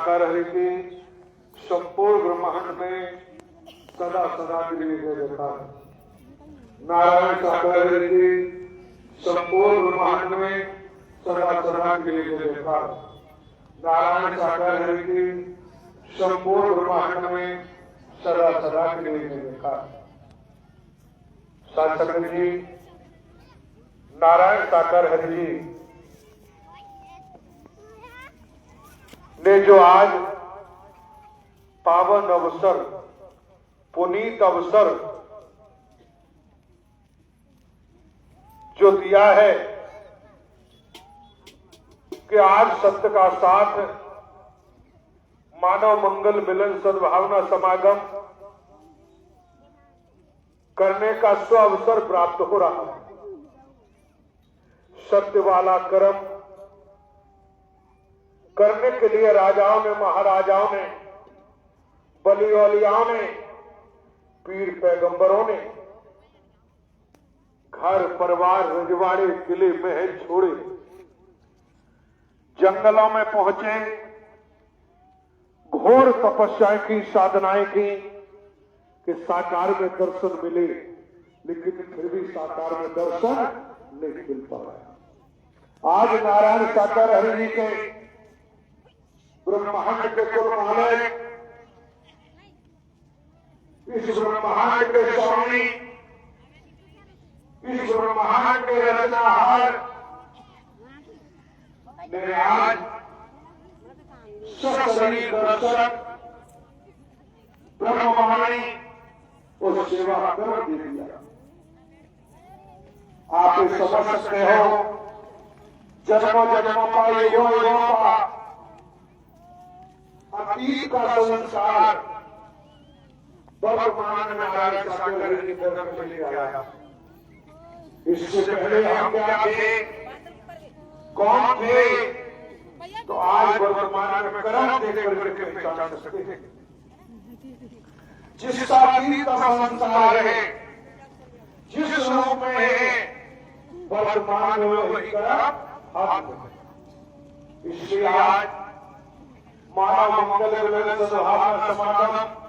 साकार हरि की संपूर्ण ब्रह्मांड में सदा सदा के लिए जय जयकार। नारायण साकार हरि की संपूर्ण ब्रह्मांड में सदा सदा के लिए जय जयकार। नारायण साकार हरि की संपूर्ण ब्रह्मांड में सदा सदा के लिए जय जयकार। साथ संगत जी, नारायण साकार हरि जी ने जो आज पावन अवसर, पुनीत अवसर जो दिया है कि आज सत्य का साथ, मानव मंगल मिलन सद्भावना समागम करने का स्व अवसर प्राप्त हो रहा है। सत्य वाला कर्म करने के लिए राजाओं ने, महाराजाओं ने, बली औलियाओं ने, पीर पैगंबरों ने घर परिवार रजवाड़े किले महल छोड़े, जंगलों में पहुंचे, घोर तपस्याएं की, साधनाएं की कि साकार में दर्शन मिले, लेकिन फिर भी साकार में दर्शन नहीं मिल पाया। आज नारायण साकार हरि जी के ब्रह्मांड के कुल मालिक, इस ब्रह्मांड के स्वामी, इस ब्रह्मांड के रचनाहार ने आज सशरीर दर्शन ब्रह्मवाणी और सेवा कर दिया। आप समझ सकते हो, जन्मों जन्मों का, युगों युगों का, अतीत का संस्कार वर्तमान में नारायण साकार हरि की तरफ से ले आया। इससे पहले हम क्या थे, कौन थे, तो आज वर्तमान में कर्म देख करके पहचान सकते हैं। जिसका अतीत का संस्कार है, जिस रूप में है, वर्तमान में वही कर्म हाथ में। इसलिए आज मानव मंगल मिलन सद्भावना समागम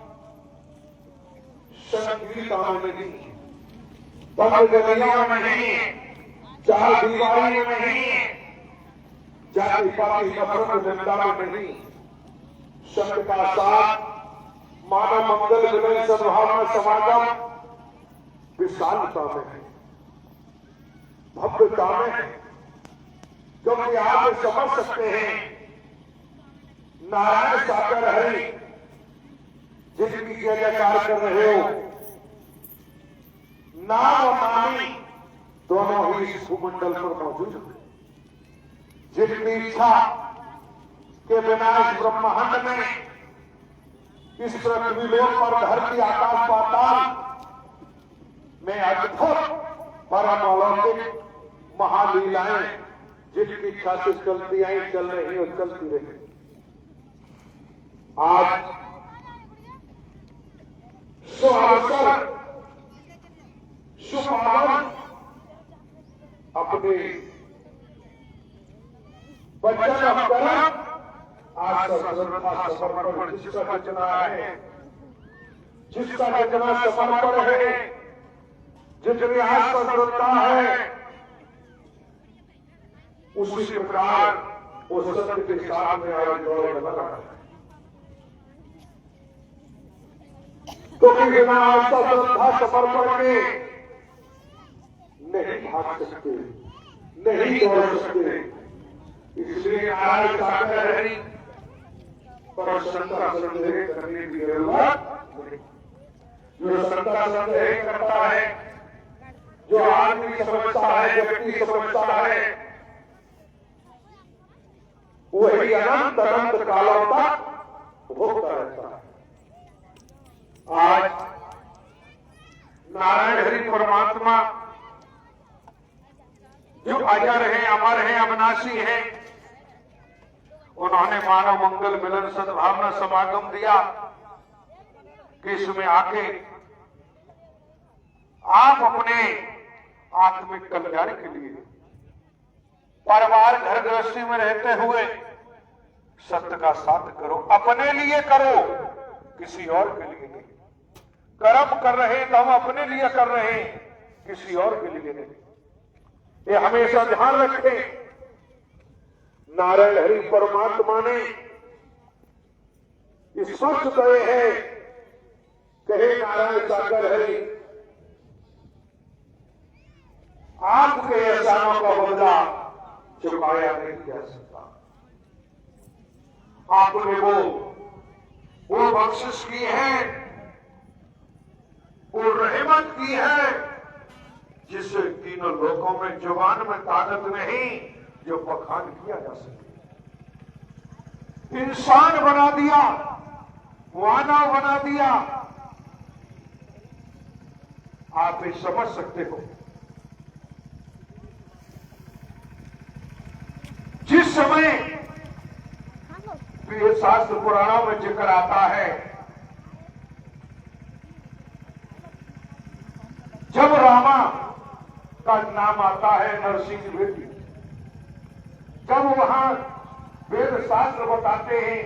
संगीता में नहीं, बंद गलियों में नहीं, चार दीवारी में नहीं, जाति पाति नफरत निंदा में नहीं, सत्य का साथ, मानव मंगल मिलन सद्भावना समागम विशालता में है, भव्यता में है। क्योंकि आप समझ सकते हैं, नारायण साकार हरि जिनकी जय जयकार कर रहे हो, नाम और नामी दोनों ही इस भूमंडल पर मौजूद हैं। जिनकी इच्छा के बिना इस ब्रह्मांड में, इस पृथ्वी लोक पर, धरती आकाश पाताल में अद्भुत परम अलौकिक महालीलाएं जिनकी इच्छा से चलती आई, चल रही और चलती रही। आज सुअवसर, सुपावन अपने वचन और कर्म, आज श्रद्धा समर्पण जिसका रचना है, जिसका रचना समर्पण है, जितनी आज श्रद्धा है, उसी प्रकार उस सत्य के सामने आज दौड़ लगा है। क्योंकि बिना आस्था श्रद्धा समर्पण के नहीं भाग सकते, नहीं दौड़ सकते। इसलिए नारायण साकार हरि पर शंका संदेह करने की जरूरत नहीं। जो शंका संदेह करता है, जो आदमी समझता है, व्यक्ति समझता है, वही अनंत अनंत कालों तक भोगता रहता है। आज नारायण हरि परमात्मा जो अजर है, अमर है, अविनाशी है, उन्होंने मानव मंगल मिलन सद्भावना समागम दिया कि इसमें आके आप अपने आत्मिक कल्याण के लिए, परिवार घर गृहस्थी में रहते हुए सत्य का साथ करो, अपने लिए करो, किसी और के लिए नहीं। कर्म कर रहे हैं तो हम अपने लिए कर रहे हैं, किसी और के लिए नहीं। ये हमेशा ध्यान रखें। नारायण हरि परमात्मा ने इस स्पष्ट कहे हैं, कहे नारायण सागर हरि, आपके एहसानों का बदला चुकाया नहीं जा सकता। आपने वो बख्शिश की है, वो रहमत की है, जिससे तीनों लोकों में जुबान में ताकत नहीं जो बखान किया जा सके। इंसान बना दिया, मानव बना दिया। आप ये समझ सकते हो, जिस समय वेद शास्त्र पुराणों में जिक्र आता है, जब रामा का नाम आता है, नरसिंह की बेटी, जब वहां वेद शास्त्र बताते हैं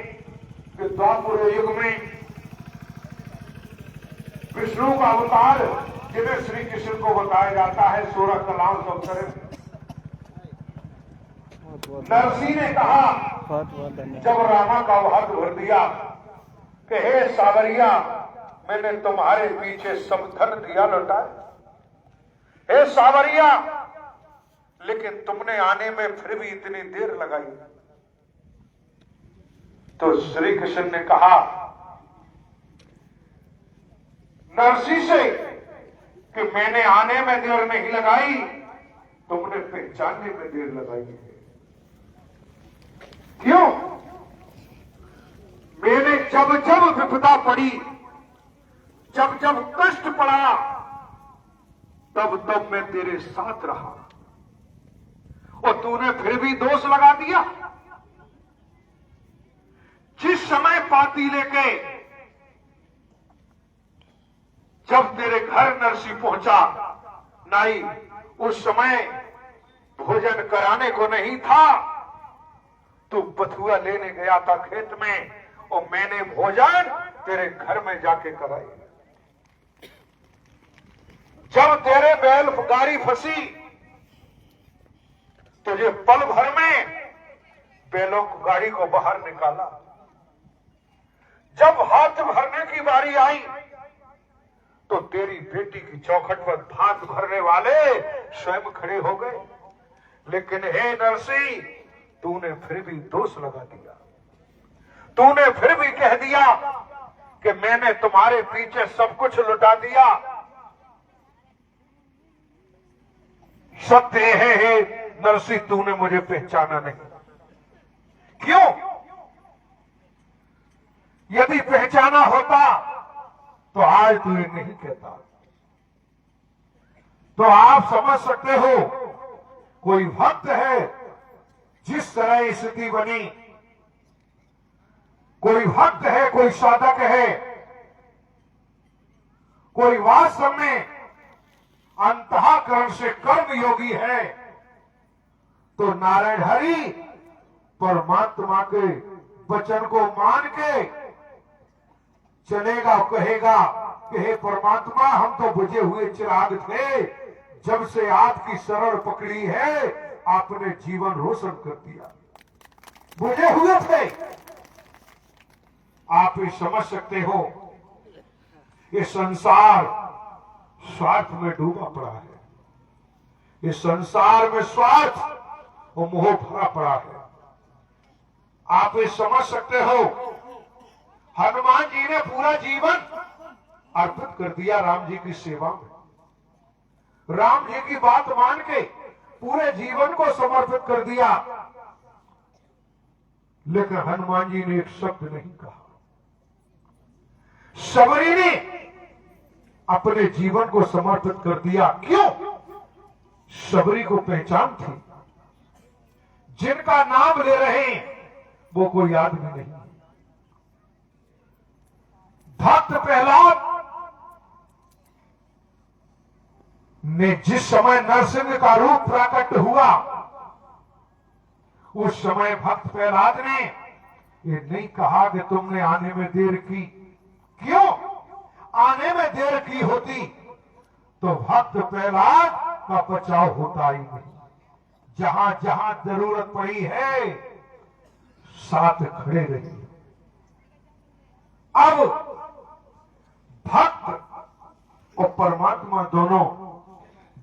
कि द्वापर युग में विष्णु का अवतार जिन्हें श्री कृष्ण को बताया जाता है 16 कलाओं से अवतरे, नरसिंह ने कहा जब रामा का हाथ भर दिया कि हे सावरिया, मैंने तुम्हारे पीछे सब धन दिया लौटा, हे सावरिया, लेकिन तुमने आने में फिर भी इतनी देर लगाई। तो श्री कृष्ण ने कहा नरसिंह से कि मैंने आने में देर नहीं लगाई, तुमने पहचानने में देर लगाई है। क्यों? मैंने जब जब विपदा पड़ी, जब जब कष्ट पड़ा, तब तब मैं तेरे साथ रहा, और तूने फिर भी दोष लगा दिया। जिस समय पाती लेके जब तेरे घर नरसिंह पहुंचा, नाई उस समय भोजन कराने को नहीं था, तू बथुआ लेने गया था खेत में, और मैंने भोजन तेरे घर में जाके कराई। जब तेरे बैल गाड़ी फंसी, तुझे पल भर में बैलों को गाड़ी को बाहर निकाला। जब हाथ भरने की बारी आई, तो तेरी बेटी की चौखट पर हाथ भरने वाले स्वयं खड़े हो गए। लेकिन हे नरसिंह, तूने फिर भी दोष लगा दिया, तूने फिर भी कह दिया कि मैंने तुम्हारे पीछे सब कुछ लुटा दिया। सत्य है नरसिंह, तूने मुझे पहचाना नहीं। क्यों? यदि पहचाना होता तो आज तू ये नहीं कहता। तो आप समझ सकते हो, कोई भक्त है, जिस तरह स्थिति बनी, कोई भक्त है, कोई साधक है, कोई वास्तव में अंतःकरण से कर्म योगी है, तो नारायण हरि परमात्मा के वचन को मान के चलेगा, कहेगा कि हे परमात्मा, हम तो बुझे हुए चिराग थे, जब से आपकी शरण पकड़ी है आपने जीवन रोशन कर दिया। बुझे हुए थे। आप ये समझ सकते हो, ये संसार स्वार्थ में डूबा पड़ा है, इस संसार में स्वार्थ और मोह भरा पड़ा है। आप ये समझ सकते हो, हनुमान जी ने पूरा जीवन अर्पित कर दिया राम जी की सेवा में, राम जी की बात मान के पूरे जीवन को समर्पित कर दिया, लेकिन हनुमान जी ने एक शब्द नहीं कहा। शबरी ने अपने जीवन को समर्पित कर दिया। क्यों? शबरी को पहचान थी, जिनका नाम ले रहे हैं वो कोई आदमी नहीं। भक्त प्रहलाद ने जिस समय नरसिंह का रूप प्रकट हुआ, उस समय भक्त प्रहलाद ने ये नहीं कहा कि तुमने आने में देर की। क्यों? आने में देर की होती तो भक्त प्रहलाद का बचाव होता ही नहीं। जहां जहां जरूरत पड़ी है साथ खड़े रहिए। अब भक्त और परमात्मा दोनों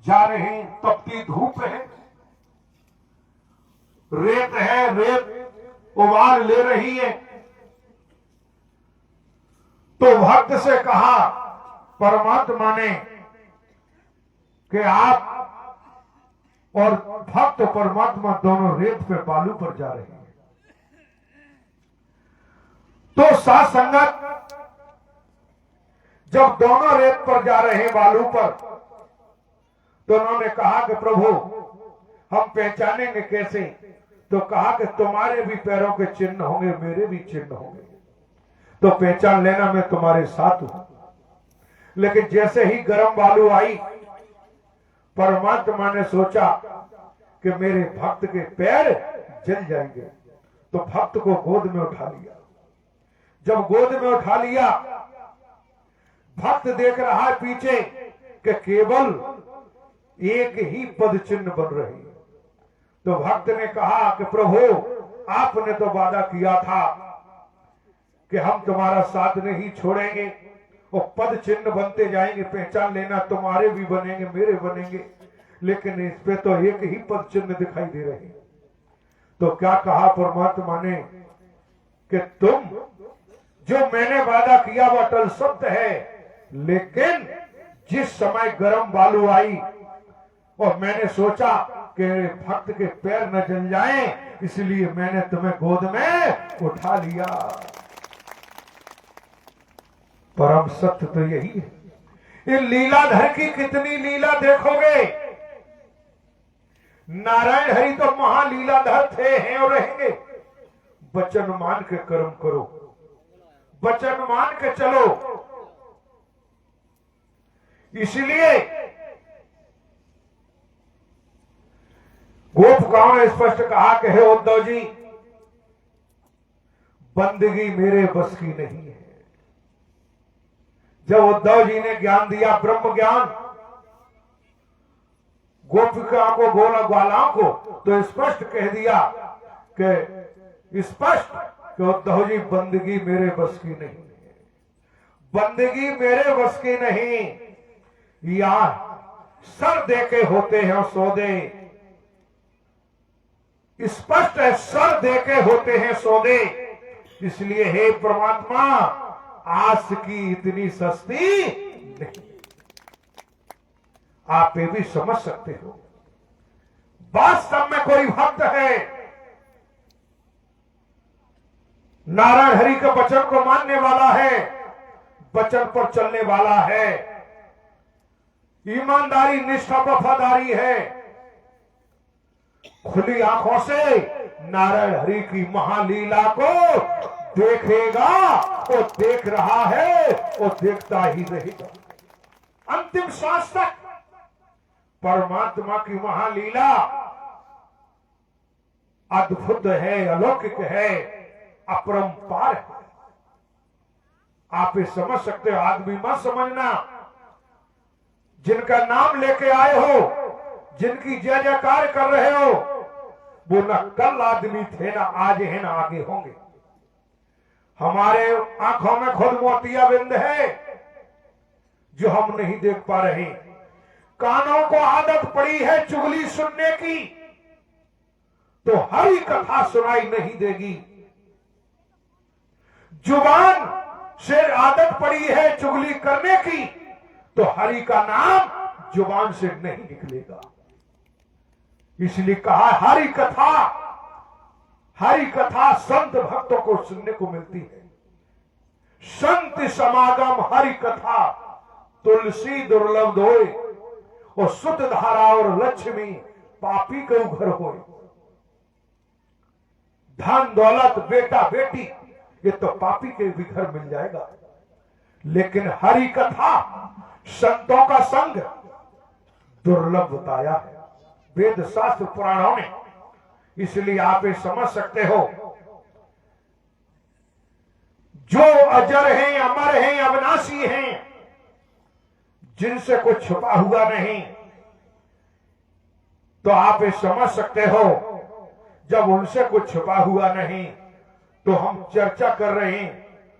जा रहे हैं। तपती धूप है, रेत है, रेत उबाल ले रही है। तो भक्त से कहा परमात्मा ने कि आप और भक्त परमात्मा दोनों रेत पे बालू पर जा रहे हैं। तो साथ संगत जब दोनों रेत पर जा रहे हैं बालू पर, तो उन्होंने कहा कि प्रभु हम पहचानेंगे कैसे? तो कहा कि तुम्हारे भी पैरों के चिन्ह होंगे, मेरे भी चिन्ह होंगे, तो पहचान लेना मैं तुम्हारे साथ हूं। लेकिन जैसे ही गर्म बालू आई, परमात्मा ने सोचा कि मेरे भक्त के पैर जल जाएंगे, तो भक्त को गोद में उठा लिया। जब गोद में उठा लिया, भक्त देख रहा है पीछे कि केवल एक ही पद चिन्ह बन रही। तो भक्त ने कहा कि प्रभु आपने तो वादा किया था कि हम तुम्हारा साथ नहीं छोड़ेंगे और पद चिन्ह बनते जाएंगे, पहचान लेना तुम्हारे भी बनेंगे, मेरे बनेंगे, लेकिन इस पे तो एक ही पद चिन्ह दिखाई दे रहे। तो क्या कहा परमात्मा ने कि तुम जो मैंने वादा किया वो अटल सत्य है, लेकिन जिस समय गर्म बालू आई और मैंने सोचा कि भक्त के पैर न जल जाएं, इसलिए मैंने तुम्हें गोद में उठा लिया। परम सत्य तो यही है। ये लीलाधर की कितनी लीला देखोगे। नारायण हरि तो महालीलाधर थे, हैं और रहेंगे। वचन मान के कर्म करो, वचन मान के चलो। इसलिए गोपिकाओं ने स्पष्ट कहा कि हे उद्धव जी, बंदगी मेरे बस की नहीं है। जब उद्धव जी ने ज्ञान दिया, ब्रह्म ज्ञान गोपिका को, ग्वालाओं को, तो स्पष्ट कह दिया कि स्पष्ट कि उद्धव जी बंदगी मेरे बस की नहीं है, बंदगी मेरे बस की नहीं। या सर देके होते हैं सौदे, स्पष्ट है, सर देके होते हैं सौदे। इसलिए हे परमात्मा, आस की इतनी सस्ती नहीं। आप ये भी समझ सकते हो, वास्तव में कोई भक्त है, नारायण हरि के वचन को मानने वाला है, वचन पर चलने वाला है, ईमानदारी, निष्ठा, वफादारी है, खुली आंखों से नारायण हरि की महालीला को देखेगा, वो देख रहा है, वो देखता ही रहेगा अंतिम सांस तक। परमात्मा की महालीला अद्भुत है, अलौकिक है, अपरंपार है। आप ये समझ सकते हो, आदमी मत समझना। जिनका नाम लेके आए हो, जिनकी जय जयकार कर रहे हो, वो न कल आदमी थे, ना आज है, ना आगे होंगे। हमारे आंखों में खुद मोतियाबिंद है जो हम नहीं देख पा रहे। कानों को आदत पड़ी है चुगली सुनने की, तो हरी कथा सुनाई नहीं देगी। जुबान से आदत पड़ी है चुगली करने की, तो हरि का नाम जुबान से नहीं निकलेगा। इसलिए कहा हरि कथा संत भक्तों को सुनने को मिलती है। संत समागम हरि कथा, तुलसी दुर्लभ धोए, और सुत धारा और लक्ष्मी पापी को घर होए। धन दौलत बेटा बेटी ये तो पापी के भी घर मिल जाएगा, लेकिन हरि कथा संतों का संग दुर्लभ बताया है वेद शास्त्र पुराणों ने। इसलिए आप ये समझ सकते हो जो अजर हैं, अमर हैं, अविनाशी हैं, जिनसे कुछ छुपा हुआ नहीं, तो आप ये समझ सकते हो जब उनसे कुछ छुपा हुआ नहीं तो हम चर्चा कर रहे हैं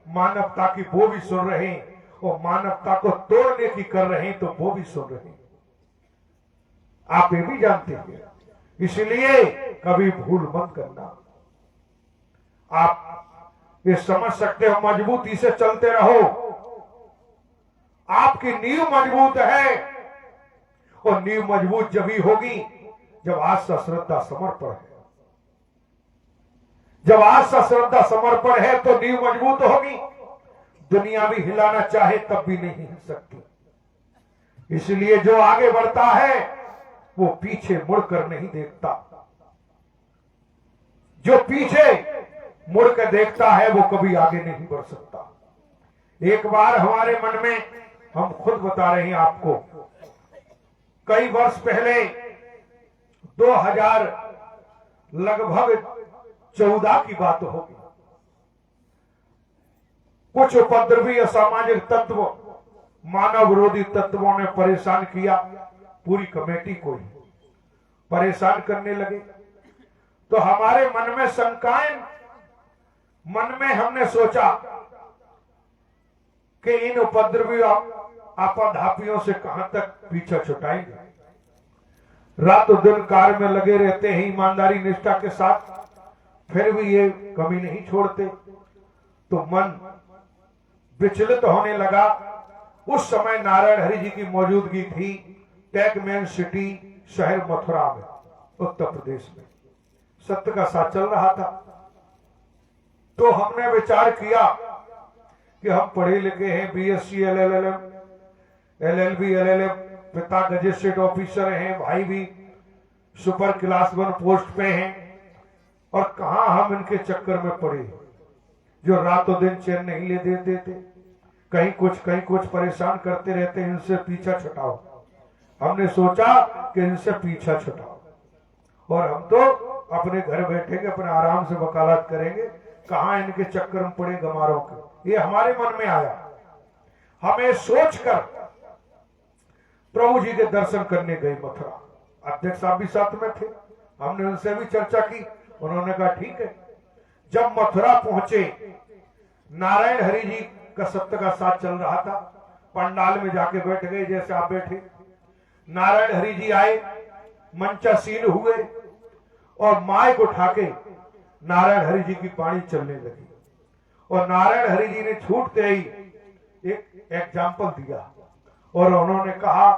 मानवता की, वो भी सुन रहे हैं, और मानवता को तोड़ने की कर रहे हैं तो वो भी सुन रहे हैं। आप ये भी जानते हैं, इसलिए कभी भूल मत करना। आप ये समझ सकते हो, मजबूती से चलते रहो। आपकी नींव मजबूत है, और नींव मजबूत जब ही होगी जब आस्था श्रद्धा समर्पण है। जब आस्था श्रद्धा समर्पण है तो नींव मजबूत होगी। दुनिया भी हिलाना चाहे तब भी नहीं हिल सकती। इसलिए जो आगे बढ़ता है वो पीछे मुड़कर नहीं देखता। जो पीछे मुड़कर देखता है वो कभी आगे नहीं बढ़ सकता। एक बार हमारे मन में, हम खुद बता रहे हैं आपको, कई वर्ष पहले 2000 लगभग 14 की बात होगी, कुछ उपद्रवी असामाजिक तत्व, मानव विरोधी तत्वों ने परेशान किया, पूरी कमेटी को ही परेशान करने लगे। तो हमारे मन में शंकाएं, मन में हमने सोचा कि इन उपद्रवी आपाधापियों से कहां तक पीछा छुटाएंगे। रातों दिन कार्य में लगे रहते हैं ईमानदारी निष्ठा के साथ, फिर भी ये कमी नहीं छोड़ते। तो मन विचलित होने लगा। उस समय नारायण हरि जी की मौजूदगी थी टैगमैन सिटी शहर मथुरा में, उत्तर प्रदेश में। सत्य का साथ चल रहा था। तो हमने विचार किया कि हम पढ़े लिखे हैं, बीएससी, एलएलएम, एलएलबी, एलएलएम, पिता गजेटेड ऑफिसर हैं, भाई भी सुपर क्लास 1 पोस्ट पे हैं, और कहां हम इनके चक्कर में पड़े जो रातों दिन चैन नहीं ले देते थे। कहीं कुछ परेशान करते रहते, इनसे पीछा छुटाओ। हमने सोचा कि इनसे पीछा छुटाओ, और हम तो अपने घर बैठेंगे, अपने आराम से वकालत करेंगे, कहां इनके चक्कर में पड़े गमारों के। ये हमारे मन में आया। हमें सोचकर प्रभु जी के दर्शन करने गए मथुरा। अध्यक्ष साहब भी साथ में थे, हमने उनसे भी चर्चा की, उन्होंने कहा ठीक है। जब मथुरा पहुंचे, नारायण हरि जी का सत्य का साथ चल रहा था। पंडाल में जाके बैठ गए जैसे आप बैठे। नारायण हरि जी आए, मंचासीन हुए, और माइक उठा के नारायण हरि जी की पानी चलने लगी। और नारायण हरि जी ने छूटते ही एक एग्जाम्पल दिया, और उन्होंने कहा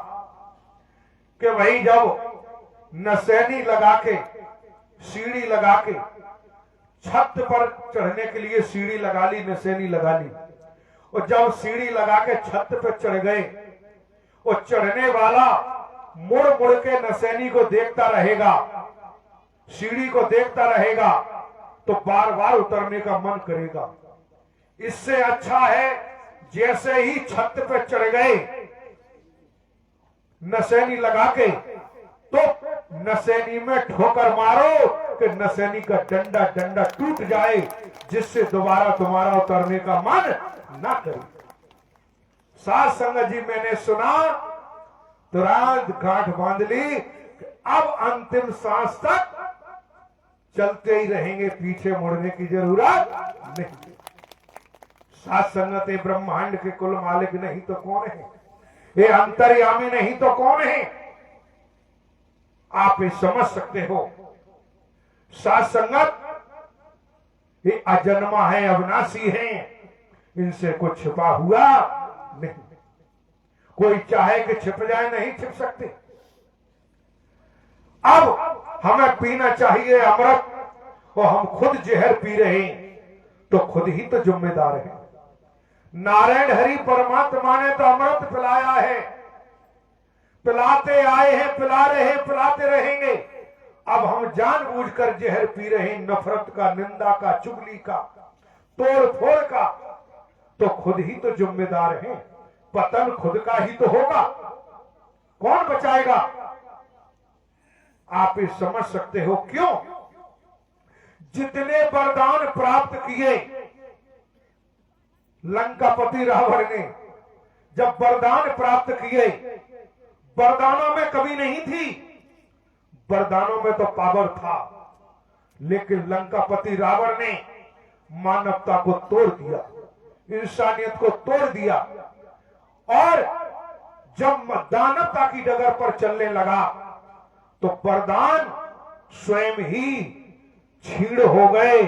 कि भाई जब नसैनी लगा के, सीढ़ी लगा के, छत पर चढ़ने के लिए सीढ़ी लगा ली, नसैनी लगा ली, और जब सीढ़ी लगा के छत पर चढ़ गए, और चढ़ने वाला मुड़ मुड़ के नसैनी को देखता रहेगा, सीढ़ी को देखता रहेगा, तो बार बार उतरने का मन करेगा। इससे अच्छा है जैसे ही छत पर चढ़ गए नसैनी लगा के, तो नसैनी में ठोकर मारो कि नसैनी का डंडा टूट जाए, जिससे दोबारा तुम्हारा उतरने का मन ना करे। साथ संगत जी, मैंने सुना तुरंत गांठ बांध ली, अब अंतिम सांस तक चलते ही रहेंगे, पीछे मुड़ने की जरूरत नहीं। साथ संगत ब्रह्मांड के कुल मालिक नहीं तो कौन है? ये अंतर्यामी नहीं तो कौन है? आप ये समझ सकते हो। साथ संगत ये अजन्मा है, अविनाशी है, इनसे कुछ छिपा हुआ नहीं। कोई चाहे कि छिप जाए, नहीं छिप सकते। अब हमें पीना चाहिए अमृत, और हम खुद जहर पी रहे हैं, तो खुद ही तो जिम्मेदार है। नारायण हरि परमात्मा ने तो अमृत पिलाया है, पिलाते आए हैं, पिला रहे हैं, पिलाते रहेंगे। अब हम जानबूझकर जहर पी रहे हैं, नफरत का, निंदा का, चुगली का, तोड़ फोड़ का, तो खुद ही तो जिम्मेदार हैं। पतन खुद का ही तो होगा, कौन बचाएगा? आप ये समझ सकते हो क्यों? जितने वरदान प्राप्त किए, लंकापति रावण ने जब वरदान प्राप्त किए, वरदानों में कमी नहीं थी, वरदानों में तो पावर था, लेकिन लंकापति रावण ने मानवता को तोड़ दिया, इंसानियत को तोड़ दिया, और जब दानवता की डगर पर चलने लगा तो वरदान स्वयं ही छीड़ हो गए,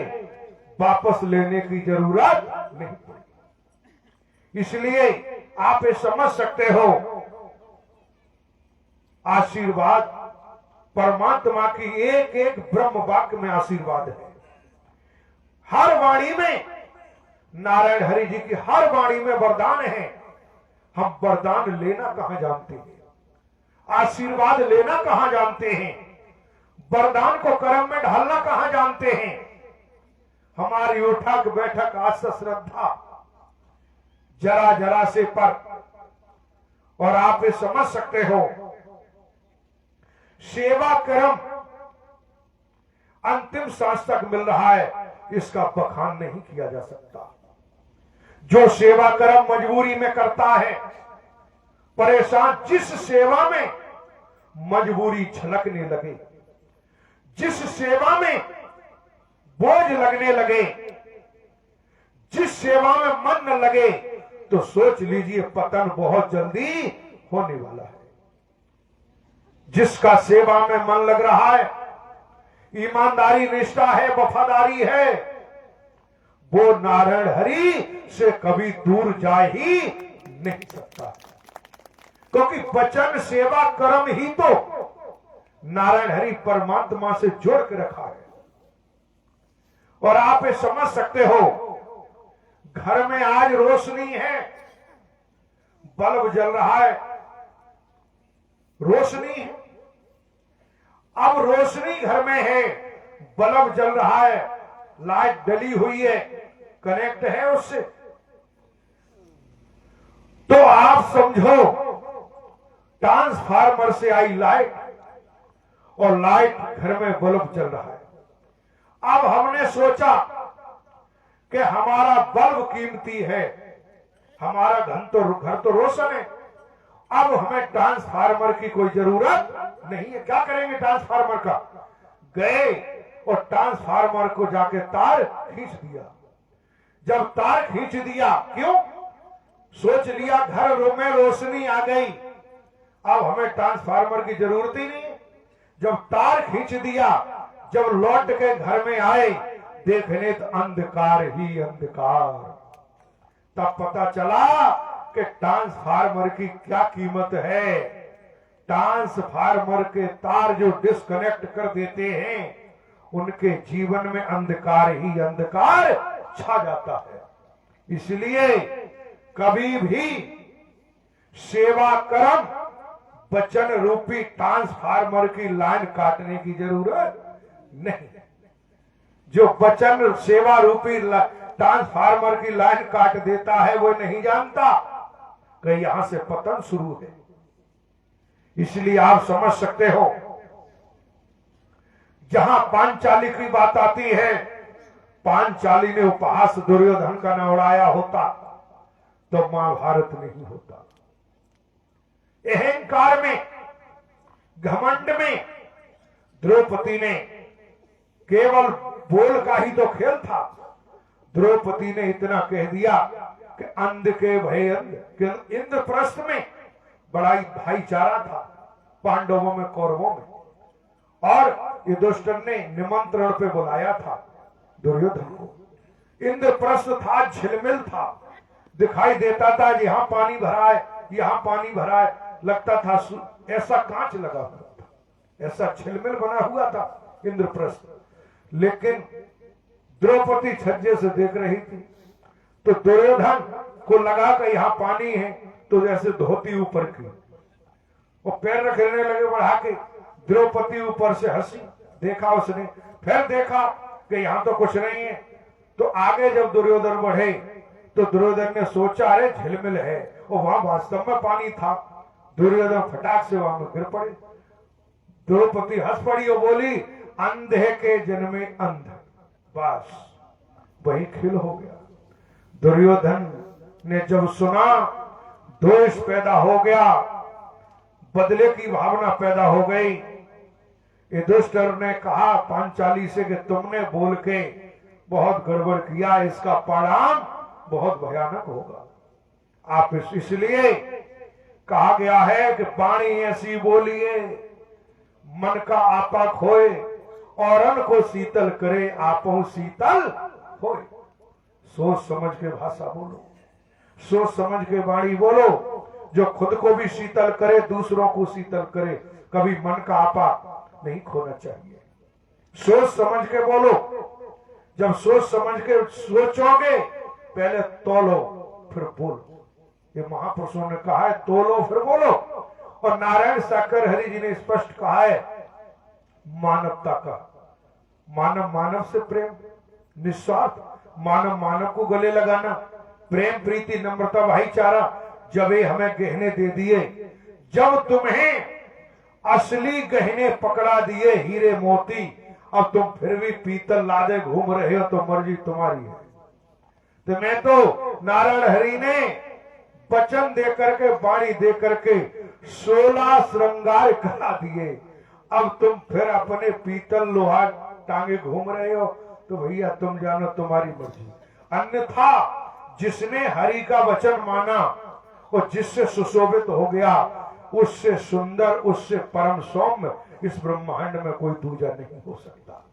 वापस लेने की जरूरत नहीं पड़ी। इसलिए आप ये समझ सकते हो, आशीर्वाद परमात्मा की एक एक ब्रह्म वाक्य में आशीर्वाद है। हर वाणी में, नारायण हरि जी की हर वाणी में वरदान है। हम वरदान लेना कहां जानते हैं, आशीर्वाद लेना कहां जानते हैं, वरदान को कर्म में ढालना कहां जानते हैं। हमारी उठक बैठक आस्था श्रद्धा जरा जरा से पर, और आप ये समझ सकते हो, सेवा कर्म अंतिम सांस तक मिल रहा है, इसका बखान नहीं किया जा सकता। जो सेवा कर्म मजबूरी में करता है, परेशान, जिस सेवा में मजबूरी छलकने लगे, जिस सेवा में बोझ लगने लगे, जिस सेवा में मन न लगे, तो सोच लीजिए पतन बहुत जल्दी होने वाला है। जिसका सेवा में मन लग रहा है, ईमानदारी निष्ठा है, वफादारी है, वो नारायण हरि से कभी दूर जा ही नहीं सकता, क्योंकि वचन सेवा कर्म ही तो नारायण हरि परमात्मा से जोड़ के रखा है। और आप ये समझ सकते हो, घर में आज रोशनी है, बल्ब जल रहा है, रोशनी है, अब रोशनी घर में है, बल्ब जल रहा है, लाइट डली हुई है, कनेक्ट है उससे, तो आप समझो ट्रांसफार्मर से आई लाइट और लाइट घर में बल्ब चल रहा है। अब हमने सोचा कि हमारा बल्ब कीमती है, हमारा घर तो रोशन है, अब हमें ट्रांसफार्मर की कोई जरूरत नहीं है। क्या करेंगे ट्रांसफार्मर का? गए और ट्रांसफार्मर को जाके तार खींच दिया। जब तार खींच दिया, क्यों? सोच लिया घर में रोशनी आ गई, अब हमें ट्रांसफार्मर की जरूरत ही नहीं। जब तार खींच दिया, जब लौट के घर में आए, देखने तो अंधकार ही अंधकार। तब पता चला कि ट्रांसफार्मर की क्या कीमत है। ट्रांसफार्मर के तार जो डिस्कनेक्ट कर देते हैं, उनके जीवन में अंधकार ही अंधकार छा जाता है। इसलिए कभी भी सेवा कर्म वचन रूपी ट्रांसफार्मर की लाइन काटने की जरूरत नहीं। जो वचन सेवा रूपी ट्रांसफार्मर की लाइन काट देता है, वो नहीं जानता कि यहां से पतन शुरू है। इसलिए आप समझ सकते हो, जहां पांचाली की बात आती है, पांचाली ने उपहास दुर्योधन का न उड़ाया होता तो महाभारत नहीं होता। अहंकार में, घमंड में द्रौपदी ने, केवल बोल का ही तो खेल था, द्रौपदी ने इतना कह दिया कि अंध के भय अंध। इंद्रप्रस्थ में बड़ा ही भाईचारा था, पांडवों में कौरवों में, और युधिष्ठिर ने निमंत्रण पे बुलाया था दुर्योधन को। इंद्रप्रस्थ था, झिलमिल था, दिखाई देता था यहां पानी भरा है, यहां पानी भरा है, लगता था ऐसा कांच लगा हुआ था, ऐसा झिलमिल बना हुआ था इंद्रप्रस्थ। लेकिन द्रौपदी छज्जे से देख रही थी, तो दुर्योधन को लगा कि यहां पानी है, तो जैसे धोती ऊपर की और पैर रखने लगे बढ़ा के। द्रौपदी ऊपर से हंसी, देखा उसने, फिर देखा कि यहां तो कुछ नहीं है, तो आगे जब दुर्योधन बढ़े तो दुर्योधन ने सोचा अरे झिलमिल है, और वहां वास्तव में पानी था। दुर्योधन फटाक से वहां गिर पड़े। द्रौपदी हंस पड़ी और बोली, अंधे के जन्मे अंध, बस वही खेल हो गया। दुर्योधन ने जब सुना, द्वेष पैदा हो गया, बदले की भावना पैदा हो गई। युधिष्ठिर ने कहा पांचाली से कि तुमने बोल के बहुत गड़बड़ किया, इसका परिणाम बहुत भयानक होगा। आप इसलिए कहा गया है कि वाणी ऐसी बोलिए, मन का आपा खोए, औरन को शीतल करे, आपो शीतल होए। सोच समझ के भाषा बोलो, सोच समझ के वाणी बोलो, जो खुद को भी शीतल करे, दूसरों को शीतल करे। कभी मन का आपा नहीं खोना चाहिए। सोच समझ के बोलो, जब सोच समझ के सोचोगे, पहले तोलो फिर बोलो। ये महापुरुषों ने कहा है, तोलो फिर बोलो। और नारायण साकर हरि जी ने स्पष्ट कहा है मानवता का, मानव मानव से प्रेम, निस्वार्थ, मानव मानव को गले लगाना, प्रेम प्रीति नम्रता भाईचारा। जब ये हमें गहने दे दिए, जब तुम्हें असली गहने पकड़ा दिए हीरे मोती, अब तुम फिर भी पीतल लादे घूम रहे हो, तो मर्जी तुम्हारी है। तो मैं तो नारायण हरि ने वचन दे करके, वाणी दे करके 16 श्रृंगार करा दिए, अब तुम फिर अपने पीतल लोहा टांगे घूम रहे हो, तो भैया तुम जानो, तुम्हारी मर्जी। अन्यथा जिसने हरि का वचन माना और जिससे सुशोभित हो गया, उससे सुंदर, उससे परम सौम्य इस ब्रह्मांड में कोई दूजा नहीं हो सकता।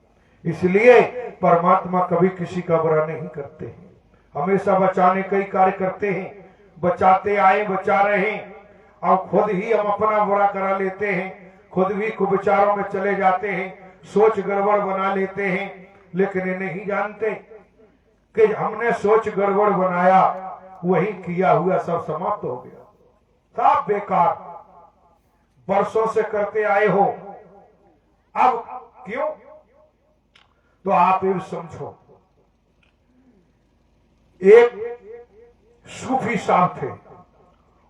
इसलिए परमात्मा कभी किसी का बुरा नहीं करते हैं, हमेशा बचाने का ही कार्य करते हैं। बचाते आए, बचा रहे हैं, और खुद ही हम अपना बुरा करा लेते हैं, खुद भी कुविचारों में चले जाते हैं, सोच गड़बड़ बना लेते हैं। लेकिन ये नहीं जानते कि हमने सोच गड़बड़ बनाया, वही किया हुआ सब समाप्त हो गया, सब बेकार, वर्षों से करते आए हो। अब क्यों? तो आप ये समझो, एक सूफी साहब थे,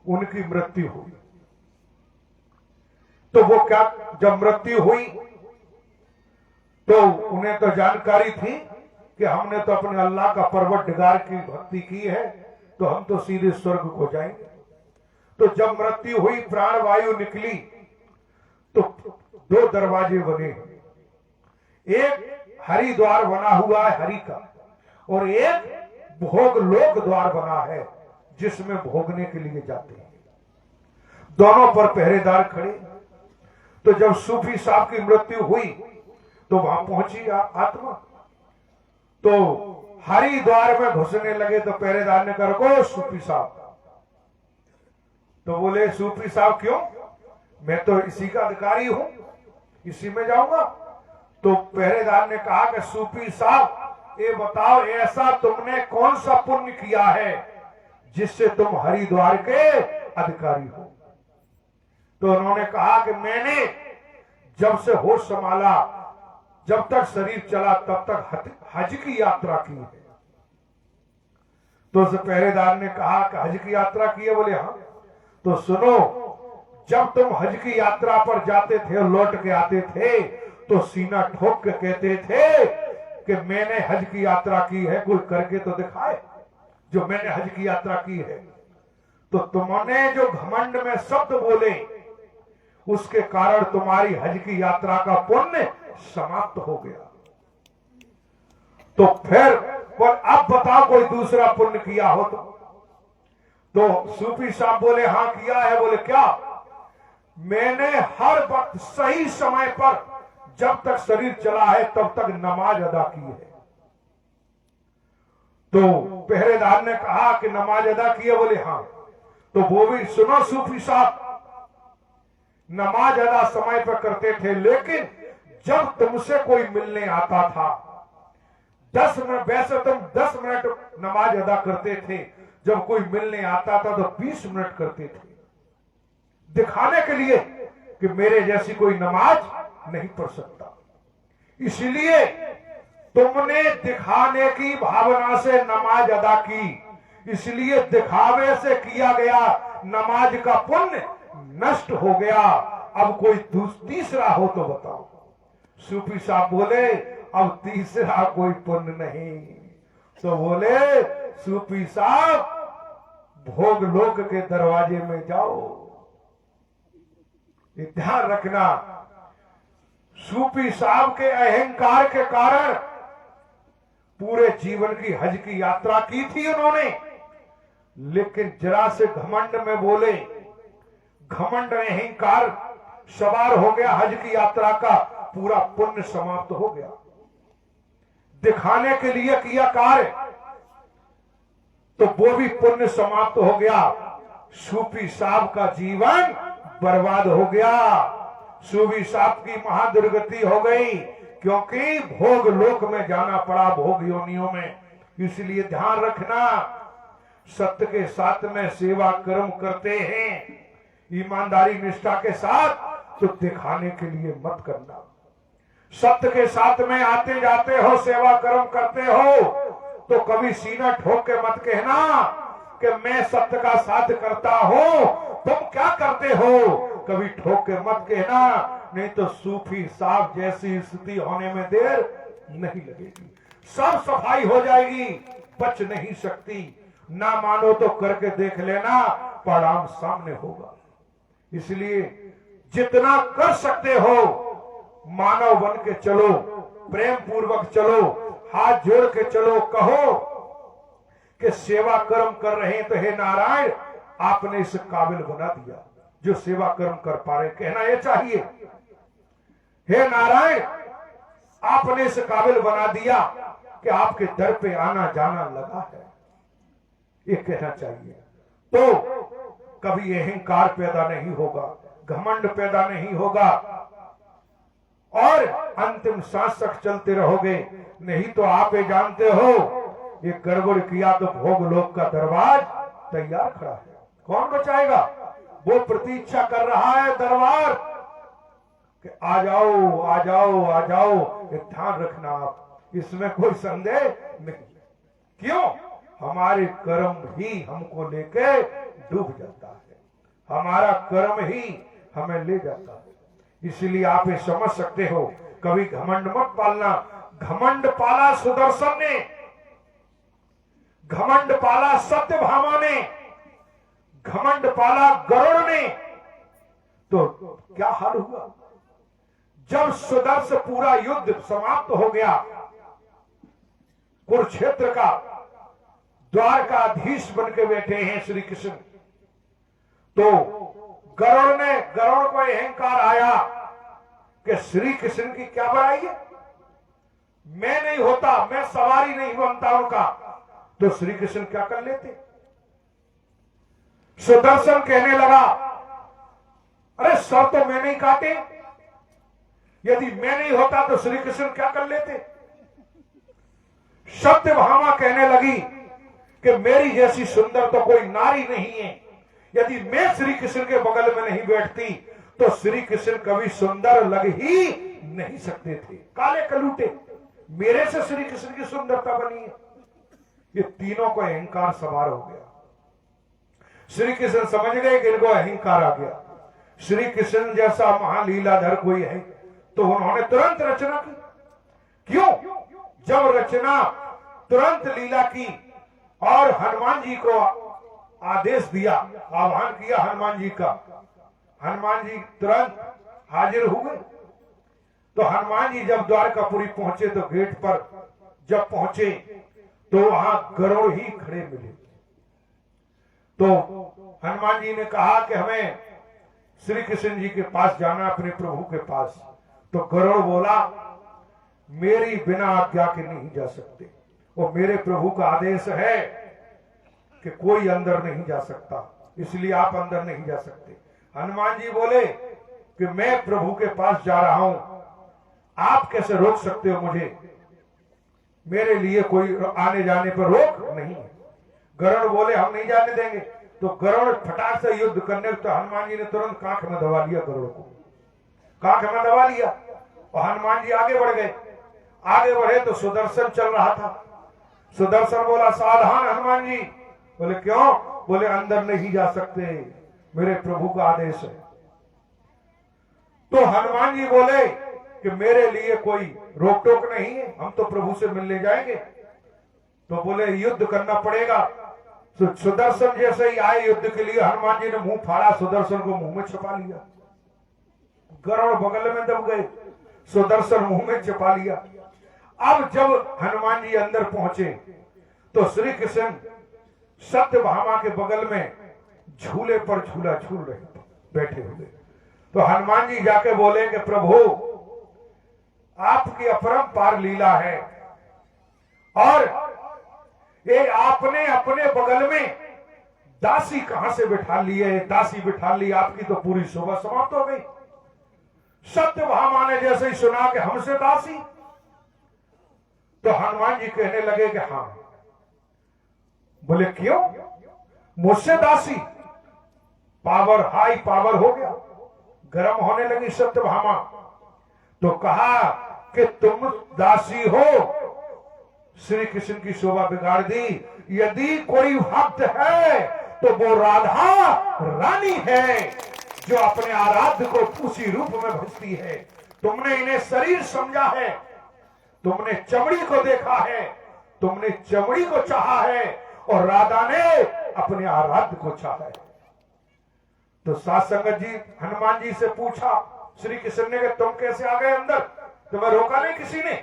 उनकी मृत्यु हुई, तो वो क्या, जब मृत्यु हुई तो उन्हें तो जानकारी थी कि हमने तो अपने अल्लाह का परवरदिगार की भक्ति की है, तो हम तो सीधे स्वर्ग को जाएंगे। तो जब मृत्यु हुई, प्राण वायु निकली, तो 2 दरवाजे बने, एक हरिद्वार बना हुआ है हरि का, और एक भोग लोक द्वार बना है जिसमें भोगने के लिए जाते हैं। दोनों पर पहरेदार खड़े। तो जब सूफी साहब की मृत्यु हुई तो वहां पहुंची आत्मा, तो हरिद्वार में घुसने लगे, तो पहरेदार ने कहा रुको सूफी साहब। तो बोले सूफी साहब क्यों? मैं तो इसी का अधिकारी हूं, इसी में जाऊंगा। तो पहरेदार ने कहा कि सूफी साहब ये बताओ, ऐसा तुमने कौन सा पुण्य किया है जिससे तुम हरिद्वार के अधिकारी हो? तो उन्होंने कहा कि मैंने जब से होश संभाला, जब तक शरीर चला, तब तक हज की यात्रा की है। तो उस पहरेदार ने कहा कि हज की यात्रा की है? बोले हाँ। तो सुनो, जब तुम हज की यात्रा पर जाते थे और लौट के आते थे, तो सीना ठोक के कहते थे कि मैंने हज की यात्रा की है, कोई करके तो दिखाए जो मैंने हज की यात्रा की है। तो तुमने जो घमंड में शब्द बोले, उसके कारण तुम्हारी हज की यात्रा का पुण्य समाप्त हो गया। तो फिर बोल अब बताओ कोई दूसरा पुण्य किया हो तो सूफी साहब बोले हाँ किया है। बोले क्या? मैंने हर वक्त सही समय पर, जब तक शरीर चला है तब तक नमाज अदा की है। तो पहरेदार ने कहा कि नमाज अदा की है? बोले हाँ। तो वो भी सुनो सूफी साहब, नमाज अदा समय पर करते थे, लेकिन जब तुमसे कोई मिलने आता था 10 मिनट, वैसे तुम 10 मिनट नमाज अदा करते थे, जब कोई मिलने आता था तो 20 मिनट करते थे, दिखाने के लिए कि मेरे जैसी कोई नमाज नहीं पढ़ सकता। इसलिए तुमने दिखाने की भावना से नमाज अदा की, इसलिए दिखावे से किया गया नमाज का पुण्य नष्ट हो गया। अब कोई तीसरा हो तो बताओ। सूफी साहब बोले अब तीसरा कोई पुण्य नहीं। तो बोले सूफी साहब भोग लोक के दरवाजे में जाओ। ये ध्यान रखना, सूफी साहब के अहंकार के कारण पूरे जीवन की हज की यात्रा की थी उन्होंने, लेकिन जरा से घमंड में बोले, घमंड अहंकार सवार हो गया, हज की यात्रा का पूरा पुण्य समाप्त हो गया। दिखाने के लिए किया कार्य तो वो भी पुण्य समाप्त हो गया। सूफी साहब का जीवन बर्बाद हो गया, सूफी साहब की महादुर्गति हो गई, क्योंकि भोग लोक में जाना पड़ा, भोग योनियों में। इसलिए ध्यान रखना, सत्य के साथ में सेवा कर्म करते हैं ईमानदारी निष्ठा के साथ, तो दिखाने के लिए मत करना। सत्य के साथ में आते जाते हो, सेवा कर्म करते हो, तो कभी सीना ठोक के मत कहना कि मैं सत्य का साथ करता हूं, तुम क्या करते हो, कभी ठोक के मत कहना, नहीं तो सूफी साहब जैसी स्थिति होने में देर नहीं लगेगी, सब सफाई हो जाएगी, बच नहीं सकती। ना मानो तो करके देख लेना, परिणाम सामने होगा। इसलिए जितना कर सकते हो मानव बन के चलो, प्रेम पूर्वक चलो, हाथ जोड़ के चलो, कहो कि सेवा कर्म कर रहे हैं तो हे नारायण आपने इस काबिल बना दिया जो सेवा कर्म कर पा रहे। कहना यह चाहिए, हे नारायण आपने इस काबिल बना दिया कि आपके दर पे आना जाना लगा है, ये कहना चाहिए। तो कभी अहंकार पैदा नहीं होगा, घमंड पैदा नहीं होगा, और अंतिम सांस तक चलते रहोगे। नहीं तो आप ये जानते हो, ये गड़बड़ किया तो भोग लोक का दरबार तैयार खड़ा है, कौन बचाएगा? वो प्रतीक्षा कर रहा है दरबार कि आ जाओ आ जाओ आ जाओ। ये ध्यान रखना आप, इसमें कोई संदेह नहीं। क्यों? हमारे कर्म ही हमको लेके डूब जाता है, हमारा कर्म ही हमें ले जाता है। इसलिए आप ये समझ सकते हो, कभी घमंड मत पालना। घमंड पाला सुदर्शन ने, घमंड पाला सत्यभामा ने, घमंड पाला गरुड़ ने, तो क्या हाल हुआ? जब सुदर्शन पूरा युद्ध समाप्त हो गया, कुरुक्षेत्र का द्वारकाधीश बन के बैठे हैं श्री कृष्ण, तो गरुड़ को अहंकार आया कि श्री कृष्ण की क्या बड़ाई है, मैं नहीं होता, मैं सवारी नहीं बनता उनका, तो श्री कृष्ण क्या कर लेते? सुदर्शन कहने लगा, अरे सर तो मैं नहीं काटे, यदि मैं नहीं होता तो श्री कृष्ण क्या कर लेते? सत्यभामा कहने लगी कि मेरी जैसी सुंदर तो कोई नारी नहीं है, यदि मैं श्री कृष्ण के बगल में नहीं बैठती तो श्री कृष्ण कभी सुंदर लग ही नहीं सकते थे। काले कलूटे, मेरे से श्री कृष्ण की सुंदरता बनी है। ये तीनों को अहंकार सवार हो गया। श्री कृष्ण समझ गए कि इनको अहंकार आ गया, श्री कृष्ण जैसा महालीलाधर कोई है, तो उन्होंने तुरंत रचना की। क्यों? जब रचना तुरंत लीला की और हनुमान जी को आदेश दिया, आह्वान किया हनुमान जी का, हनुमान जी तुरंत हाजिर हुए। तो हनुमान जी जब द्वारकापुरी पहुंचे तो गेट पर जब पहुंचे तो वहां गरुड़ ही खड़े मिले। तो हनुमान जी ने कहा कि हमें श्री कृष्ण जी के पास जाना, अपने प्रभु के पास। तो गरुड़ बोला, मेरी बिना आज्ञा के नहीं जा सकते, वो मेरे प्रभु का आदेश है कि कोई अंदर नहीं जा सकता, इसलिए आप अंदर नहीं जा सकते। हनुमान जी बोले कि मैं प्रभु के पास जा रहा हूं, आप कैसे रोक सकते हो मुझे? मेरे लिए कोई आने जाने पर रोक नहीं है। गरुड़ बोले हम नहीं जाने देंगे। तो गरुड़ फटाक से युद्ध करने, तो हनुमान जी ने तुरंत कांख में दबा लिया, गरुड़ को कांख में दबा लिया और हनुमान जी आगे बढ़ गए। आगे बढ़े तो सुदर्शन चल रहा था। सुदर्शन बोला, सावधान हनुमान जी। बोले क्यों? बोले अंदर नहीं जा सकते, मेरे प्रभु का आदेश है। तो हनुमान जी बोले कि मेरे लिए कोई रोक टोक नहीं है, हम तो प्रभु से मिलने जाएंगे। तो बोले युद्ध करना पड़ेगा। सुदर्शन जैसे ही आए युद्ध के लिए, हनुमान जी ने मुंह फाड़ा, सुदर्शन को मुंह में छिपा लिया। गरुड़ बगल में दब गए, सुदर्शन मुंह में छिपा लिया। अब जब हनुमान जी अंदर पहुंचे तो श्री कृष्ण सत्यभामा के बगल में झूले पर झूला झूल रहे बैठे हुए। तो हनुमान जी जाके बोले कि प्रभु, आपकी अपरंपार लीला है, और ये आपने अपने बगल में दासी कहां से बिठा ली है? दासी बिठा ली, आपकी तो पूरी शोभा समाप्त हो गई। सत्यभामा ने जैसे ही सुना कि हमसे दासी, तो हनुमान जी कहने लगे कि हां। बोले क्यों? मुझसे दासी? पावर, हाई पावर हो गया, गर्म होने लगी सत्यभामा। तो कहा कि तुम दासी हो, श्री कृष्ण की शोभा बिगाड़ दी। यदि कोई भक्त है तो वो राधा रानी है, जो अपने आराध्य को उसी रूप में भजती है। तुमने इन्हें शरीर समझा है, तुमने चमड़ी को देखा है, तुमने चमड़ी को चाहा है, और राधा ने अपने आराध्य को चाहा है। तो सात संगत जी हनुमान जी से पूछा श्री कृष्ण ने कि तुम कैसे आ गए अंदर? तुम्हें रोका नहीं किसी ने?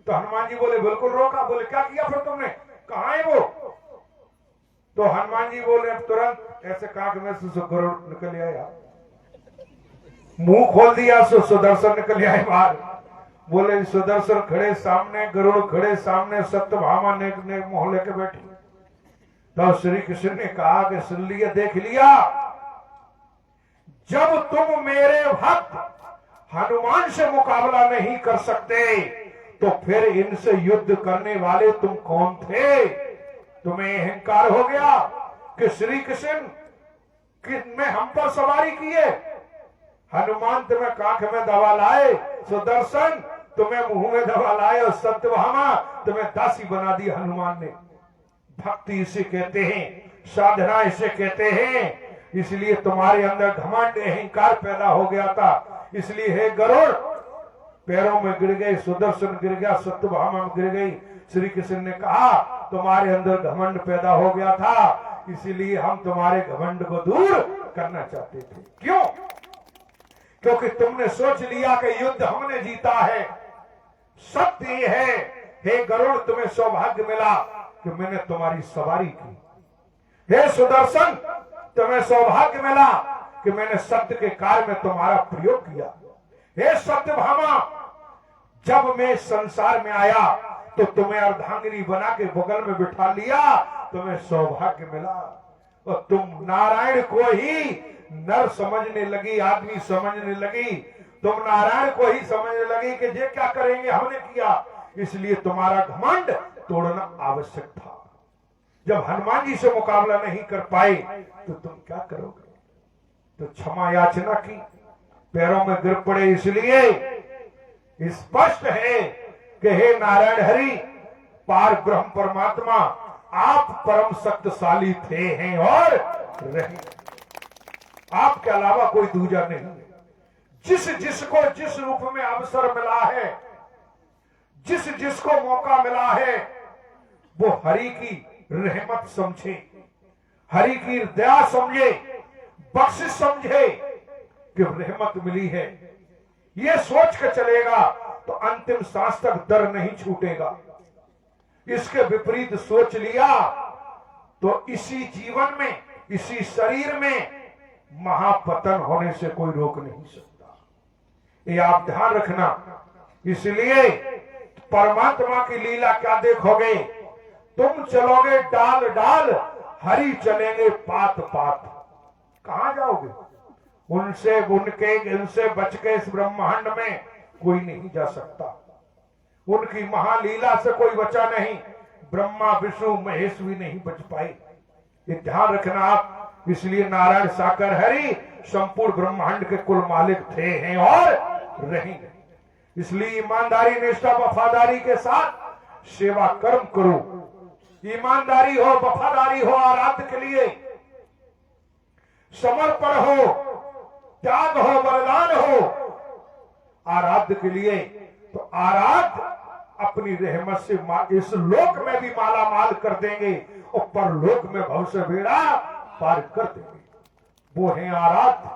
तो हनुमान जी बोले बिल्कुल रोका। बोले क्या किया फिर तुमने? कहां है वो? तो हनुमान जी बोले तुरंत ऐसे कहा कि मैं गरुड़ निकल आया, मुंह खोल दिया, सुदर्शन निकल आए बाहर। बोले सुदर्शन खड़े सामने, गरुड़ खड़े सामने, सत्यभामा ने मुंह लेके बैठी। तो श्री कृष्ण ने कहा कि सुन लिया, देख लिया, जब तुम मेरे भक्त हनुमान से मुकाबला नहीं कर सकते तो फिर इनसे युद्ध करने वाले तुम कौन थे? तुम्हें अहंकार हो गया कि श्री कृष्ण में हम पर सवारी किए, हनुमान तुम्हें कांख में दबा लाए, सुदर्शन तुम्हें मुंह में दबा लाए, और सत्यभामा तुम्हें दासी बना दी हनुमान ने। भक्ति इसे कहते हैं, साधना इसे कहते हैं। इसलिए तुम्हारे अंदर घमंड, अहंकार पैदा हो गया था। इसलिए हे गरुड़ पैरों में गिर गए, सुदर्शन गिर गया, सत्यभामा में गिर गई। श्री कृष्ण ने कहा तुम्हारे अंदर घमंड पैदा हो गया था, इसीलिए हम तुम्हारे घमंड को दूर करना चाहते थे। क्यों? क्योंकि तुमने सोच लिया कि युद्ध हमने जीता है। सत्य ये है हे गरुड़, तुम्हें सौभाग्य मिला कि मैंने तुम्हारी सवारी की। हे सुदर्शन, तुम्हें सौभाग्य मिला कि मैंने सत्य के कार्य में तुम्हारा प्रयोग किया। हे सत्यभामा, जब मैं संसार में आया तो तुम्हें अर्धांगिनी बना के बगल में बिठा लिया, तुम्हें सौभाग्य मिला। और तुम नारायण को ही नर समझने लगी, आदमी समझने लगी। तुम नारायण को ही समझने लगी कि ये क्या करेंगे, हमने किया। इसलिए तुम्हारा घमंड तोड़ना आवश्यक था। जब हनुमान जी से मुकाबला नहीं कर पाए तो तुम क्या करोगे? तो क्षमा याचना की, पैरों में गिर पड़े। इसलिए स्पष्ट है कि हे नारायण हरि, पार ब्रह्म परमात्मा, आप परम शक्तिशाली थे, हैं और रहे। आपके अलावा कोई दूजा नहीं। जिस जिसको जिस रूप में अवसर मिला है, जिस जिसको मौका मिला है, वो हरि की रहमत समझे, हरि की दया समझे, बख्शिश समझे कि रहमत मिली है। ये सोच के चलेगा तो अंतिम सांस तक दर नहीं छूटेगा। इसके विपरीत सोच लिया तो इसी जीवन में, इसी शरीर में महापतन होने से कोई रोक नहीं सकता। ये आप ध्यान रखना। इसलिए परमात्मा की लीला क्या देखोगे? तुम चलोगे डाल डाल, हरि चलेंगे पात पात। कहां जाओगे? उनसे इनसे बच के इस ब्रह्मांड में कोई नहीं जा सकता। उनकी महालीला से कोई बचा नहीं। ब्रह्मा विष्णु महेश भी नहीं बच पाए। ये ध्यान रखना आप। इसलिए नारायण साकर हरि संपूर्ण ब्रह्मांड के कुल मालिक थे, हैं और रहेंगे। इसलिए ईमानदारी, निष्ठा, वफादारी के साथ सेवा कर्म करो। ईमानदारी हो, वफादारी हो, आराध्य के लिए समर्पण हो, त्याग हो, बलिदान हो आराध्य के लिए। तो आराध्य अपनी रहमत से इस लोक में भी माला माल कर देंगे और परलोक में भव से बेड़ा पार कर देंगे। वो हैं आराध्य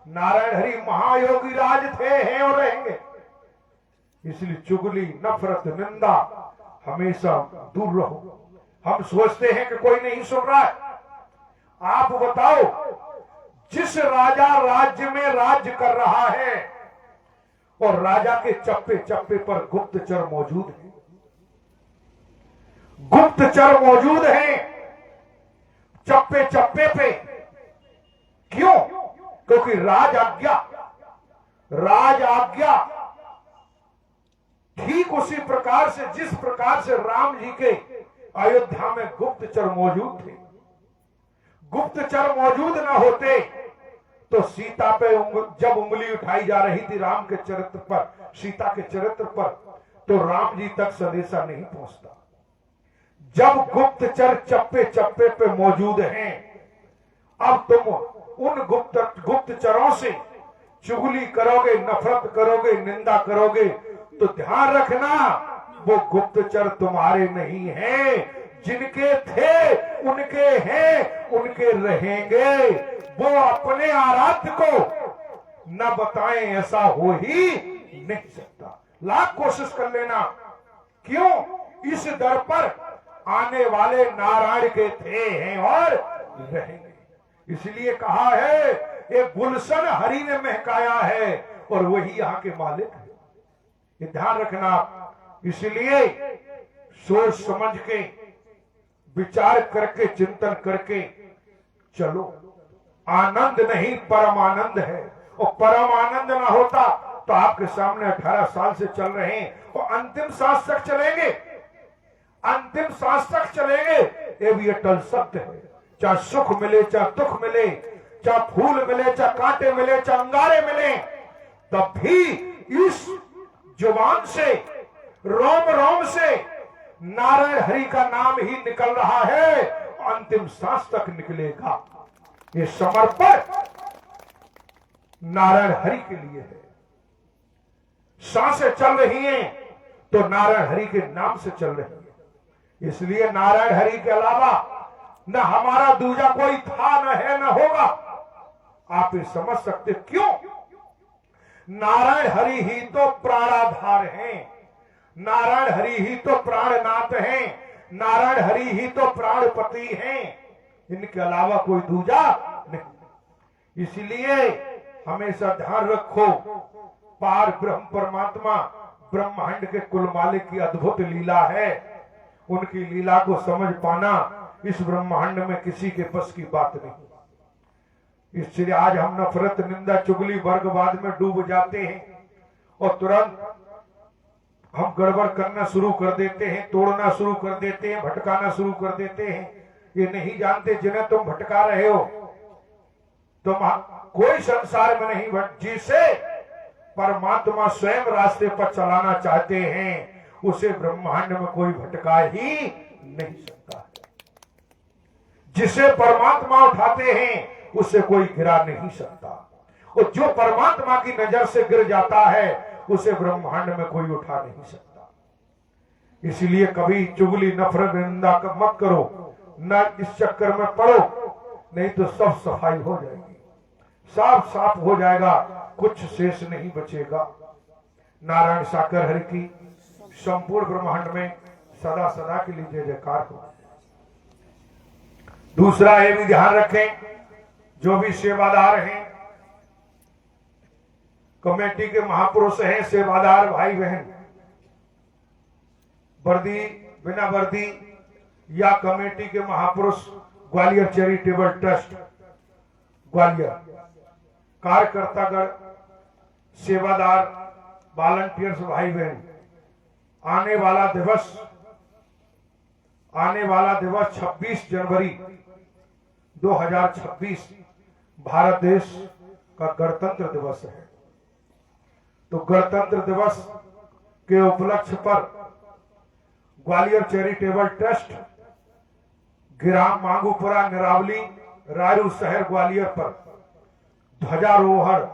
नारायण हरि महायोगी राज थे, हैं और रहेंगे। इसलिए चुगली, नफरत, निंदा हमेशा दूर रहो। हम सोचते हैं कि कोई नहीं सुन रहा है। आप बताओ, जिस राजा राज्य में राज्य कर रहा है और राजा के चप्पे चप्पे पर गुप्तचर मौजूद हैं, गुप्तचर मौजूद हैं चप्पे चप्पे पे। क्यों? क्योंकि राज आज्ञा ठीक उसी प्रकार से जिस प्रकार से राम जी के अयोध्या में गुप्तचर मौजूद थे। गुप्तचर मौजूद न होते तो सीता पे जब उंगली उठाई जा रही थी राम के चरित्र पर, सीता के चरित्र पर, तो राम जी तक संदेशा नहीं पहुंचता। जब गुप्तचर चप्पे चप्पे पे मौजूद हैं, अब तुम उन गुप्तचरों से चुगली करोगे, नफरत करोगे, निंदा करोगे, तो ध्यान रखना वो गुप्तचर तुम्हारे नहीं हैं। जिनके थे उनके हैं, उनके रहेंगे। वो अपने आराध्य को न बताएं, ऐसा हो ही नहीं सकता। लाख कोशिश कर लेना। क्यों? इस दर पर आने वाले नारायण के थे, हैं और रहेंगे। इसलिए कहा है एक गुलशन हरि ने महकाया है और वही यहाँ के मालिक है। ये ध्यान रखना। इसलिए सोच समझ के, विचार करके, चिंतन करके चलो। आनंद नहीं परमानंद है, और परम आनंद ना होता तो आपके सामने 18 साल से चल रहे हैं और अंतिम सांस तक चलेंगे, अंतिम सांस तक चलेंगे। ये भी अटल सत्य है। चाहे सुख मिले, चाहे दुख मिले, चाहे फूल मिले, चाहे कांटे मिले, चाहे अंगारे मिले, तब भी इस जुबान से, रोम रोम से नारायण हरि का नाम ही निकल रहा है, अंतिम सांस तक निकलेगा। ये समर्पण नारायण हरि के लिए है। सांसें चल रही हैं तो नारायण हरि के नाम से चल रही है। इसलिए नारायण हरि के अलावा न हमारा दूजा कोई था, न है, न होगा। आप ये समझ सकते क्यों? नारायण हरि ही तो प्राणाधार हैं, नारायण हरि ही तो प्राणनाथ हैं, नारायण हरि ही तो प्राणपति हैं। इनके अलावा कोई दूजा नहीं। इसलिए हमेशा ध्यान रखो, पार ब्रह्म परमात्मा ब्रह्मांड के कुल मालिक की अद्भुत लीला है। उनकी लीला को समझ पाना इस ब्रह्मांड में किसी के बस की बात नहीं। इसलिए आज हम नफरत, निंदा, चुगली, वर्गवाद में डूब जाते हैं और तुरंत हम गड़बड़ करना शुरू कर देते हैं, तोड़ना शुरू कर देते हैं, भटकाना शुरू कर देते हैं। ये नहीं जानते जिन्हें तुम भटका रहे हो तुम कोई संसार में नहीं जिसे परमात्मा स्वयं रास्ते पर चलाना चाहते हैं, उसे ब्रह्मांड में कोई भटका ही नहीं सकता है। जिसे परमात्मा उठाते हैं उसे कोई गिरा नहीं सकता, और जो परमात्मा की नजर से गिर जाता है उसे ब्रह्मांड में कोई उठा नहीं सकता। इसलिए कभी चुगली, नफरत, निंदा मत करो, न इस चक्कर में पड़ो, नहीं तो सब सफाई हो जाएगी, साफ साफ हो जाएगा, कुछ शेष नहीं बचेगा। नारायण साकर हरि की संपूर्ण ब्रह्मांड में सदा सदा के लिए जय जयकार हो। दूसरा ये भी ध्यान रखें, जो भी सेवादार हैं, कमेटी के महापुरुष हैं, सेवादार भाई बहन, वर्दी बिना वर्दी या कमेटी के महापुरुष, ग्वालियर चैरिटेबल ट्रस्ट ग्वालियर, कार्यकर्तागण, सेवादार, वॉलंटियर्स भाई बहन, आने वाला दिवस 26 जनवरी 2026 भारत देश का गणतंत्र दिवस है। तो गणतंत्र दिवस के उपलक्ष्य पर ग्वालियर चैरिटेबल ट्रस्ट ग्राम मांगूपुरा, निरावली, रायरू शहर ग्वालियर पर ध्वजारोहण,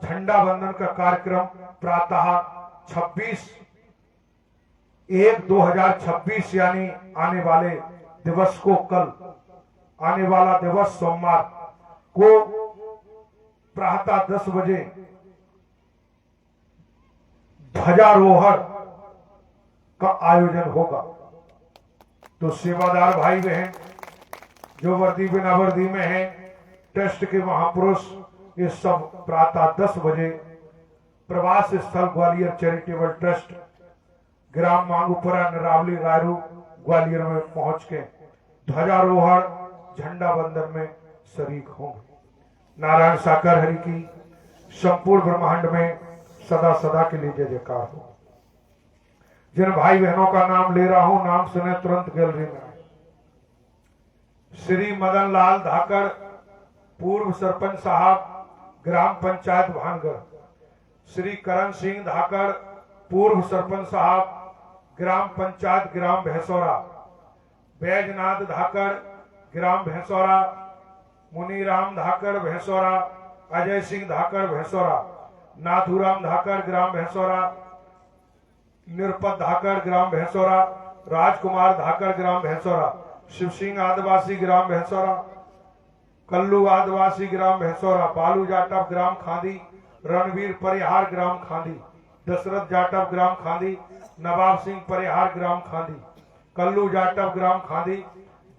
झंडा वंदन का कार्यक्रम प्रातः 26/1/2026 यानी आने वाले दिवस को कल आने वाला दिवस सोमवार को प्रातः 10 बजे ध्वजारोहण का आयोजन होगा। तो सेवादार भाई बहन जो वर्दी बिना वर्दी में हैं, ट्रस्ट के महापुरुष, ये सब प्रातः 10 बजे प्रवास स्थल ग्वालियर चैरिटेबल ट्रस्ट, ग्राम मांगूपुरा, नरावली, रायरू, ग्वालियर में पहुंच के ध्वजारोहण, झंडा बंदन में शरीक होंगे। नारायण साकार हरि की संपूर्ण ब्रह्मांड में सदा सदा के लिए जय जयकार हो। जिन भाई बहनों का नाम ले रहा हूं, नाम सुने तुरंत गैलरी में आए। श्री मदन लाल धाकड़, पूर्व सरपंच साहब, ग्राम पंचायत भानगढ़। श्री करण सिंह धाकड़, पूर्व सरपंच साहब, ग्राम पंचायत ग्राम भैंसौरा। बैजनाथ धाकड़, ग्राम भैंसौरा। मुनीराम धाकड़, भैंसौरा। अजय सिंह धाकड़, भैंसौरा। नाथूराम धाकड़, ग्राम भैंसौरा। निरपत धाकड़, ग्राम भैंसौरा। राजकुमार धाकड़, ग्राम भैंसौरा। शिव सिंह आदिवासी, ग्राम भैंसौरा। कल्लू आदिवासी, ग्राम भैंसौरा। बालू जाटव, ग्राम खांदी। रणवीर परिहार, ग्राम खांदी। दशरथ जाटव, ग्राम खांदी। नवाब सिंह परिहार, ग्राम खांदी। कल्लू जाटव, ग्राम खांदी।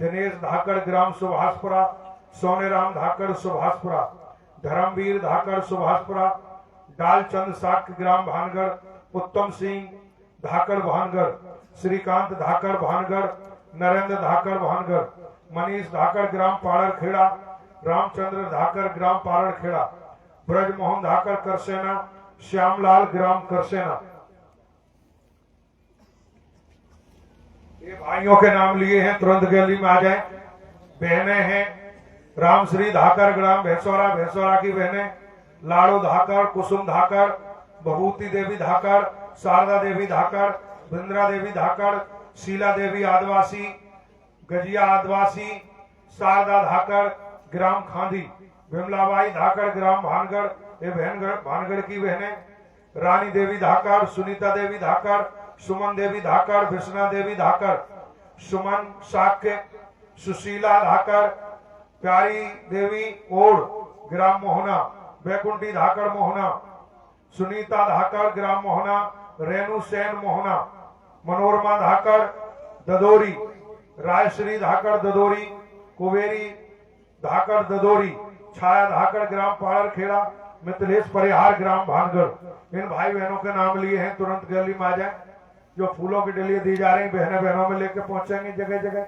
दिनेश धाकड़, ग्राम सुभाषपुरा। सोनेराम धाकड़, सुभाषपुरा। धर्मवीर धाकड़, सुभाषपुरा। डालचंद साक्य, ग्राम भानगढ़। उत्तम सिंह धाकड़, भानगढ़। श्रीकांत धाकड़, भानगढ़। नरेंद्र धाकड़, भानगढ़। मनीष धाकड़, ग्राम पाड़र खेड़ा। रामचंद्र धाकड़, ग्राम पाड़र खेड़ा। ब्रजमोहन धाकड़, करसेना। श्यामलाल, ग्राम करसेना। ये भाइयों के नाम लिए हैं, तुरंत गैलरी में आ जाएं। बहनें हैं, रामश्री धाकड़, ग्राम भैंसौरा, भैंसौरा की बहनें। लाड़ो धाकड़, कुसुम धाकड़, भभूति देवी धाकड़, शारदा देवी धाकड़, बिंद्रा देवी धाकड़, शीला देवी आदिवासी, गजिया आदिवासी, शारदा धाकड़, ग्राम खांदी। विमलाबाई धाकड़, ग्राम भानगढ़, ये भानगढ़ की बहनें। रानी देवी धाकड़, सुनीता देवी धाकड़, सुमन देवी धाकड़, विष्णा देवी धाकड़, सुमन साक्य, सुशीला धाकड़, प्यारी देवी ओढ़, ग्राम मोहना। बैकुंठी धाकड़, मोहना। सुनीता धाकड़, ग्राम मोहना। रेणु सेन, मोहना। मनोरमा धाकड़, ददोरी। रायश्री धाकड़, ददोरी। कुबेरी धाकड़, ददोरी। छाया धाकड़, ग्राम पाड़र खेड़ा। मिथिलेश परिहार, ग्राम भानगढ़। इन भाई बहनों के नाम लिए हैं, तुरंत गैलरी में आ जाए। जो फूलों की डलियां दी जा रही, बहनें बहनों में लेकर पहुंचेंगे जगह जगह।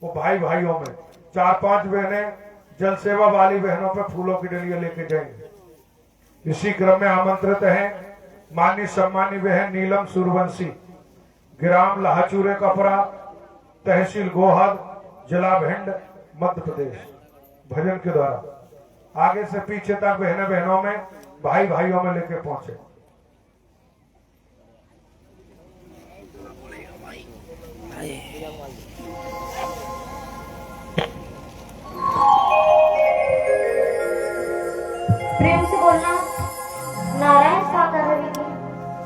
वो भाई भाइयों में 4-5 बहनें जल सेवा वाली बहनों पे फूलों की डलियां लेके जाएंगे। इसी क्रम में आमंत्रित हैं माननीय सम्मानी बहन नीलम सूर्यवंशी, ग्राम लाहचूरे कपरा, तहसील गोहद, जिला भिंड, मध्य प्रदेश। भजन के द्वारा आगे से पीछे तक बहनें बहनों में, भाई भाइयों में लेके पहुंचे। प्रेम से बोलना। नारायण साकार हरि की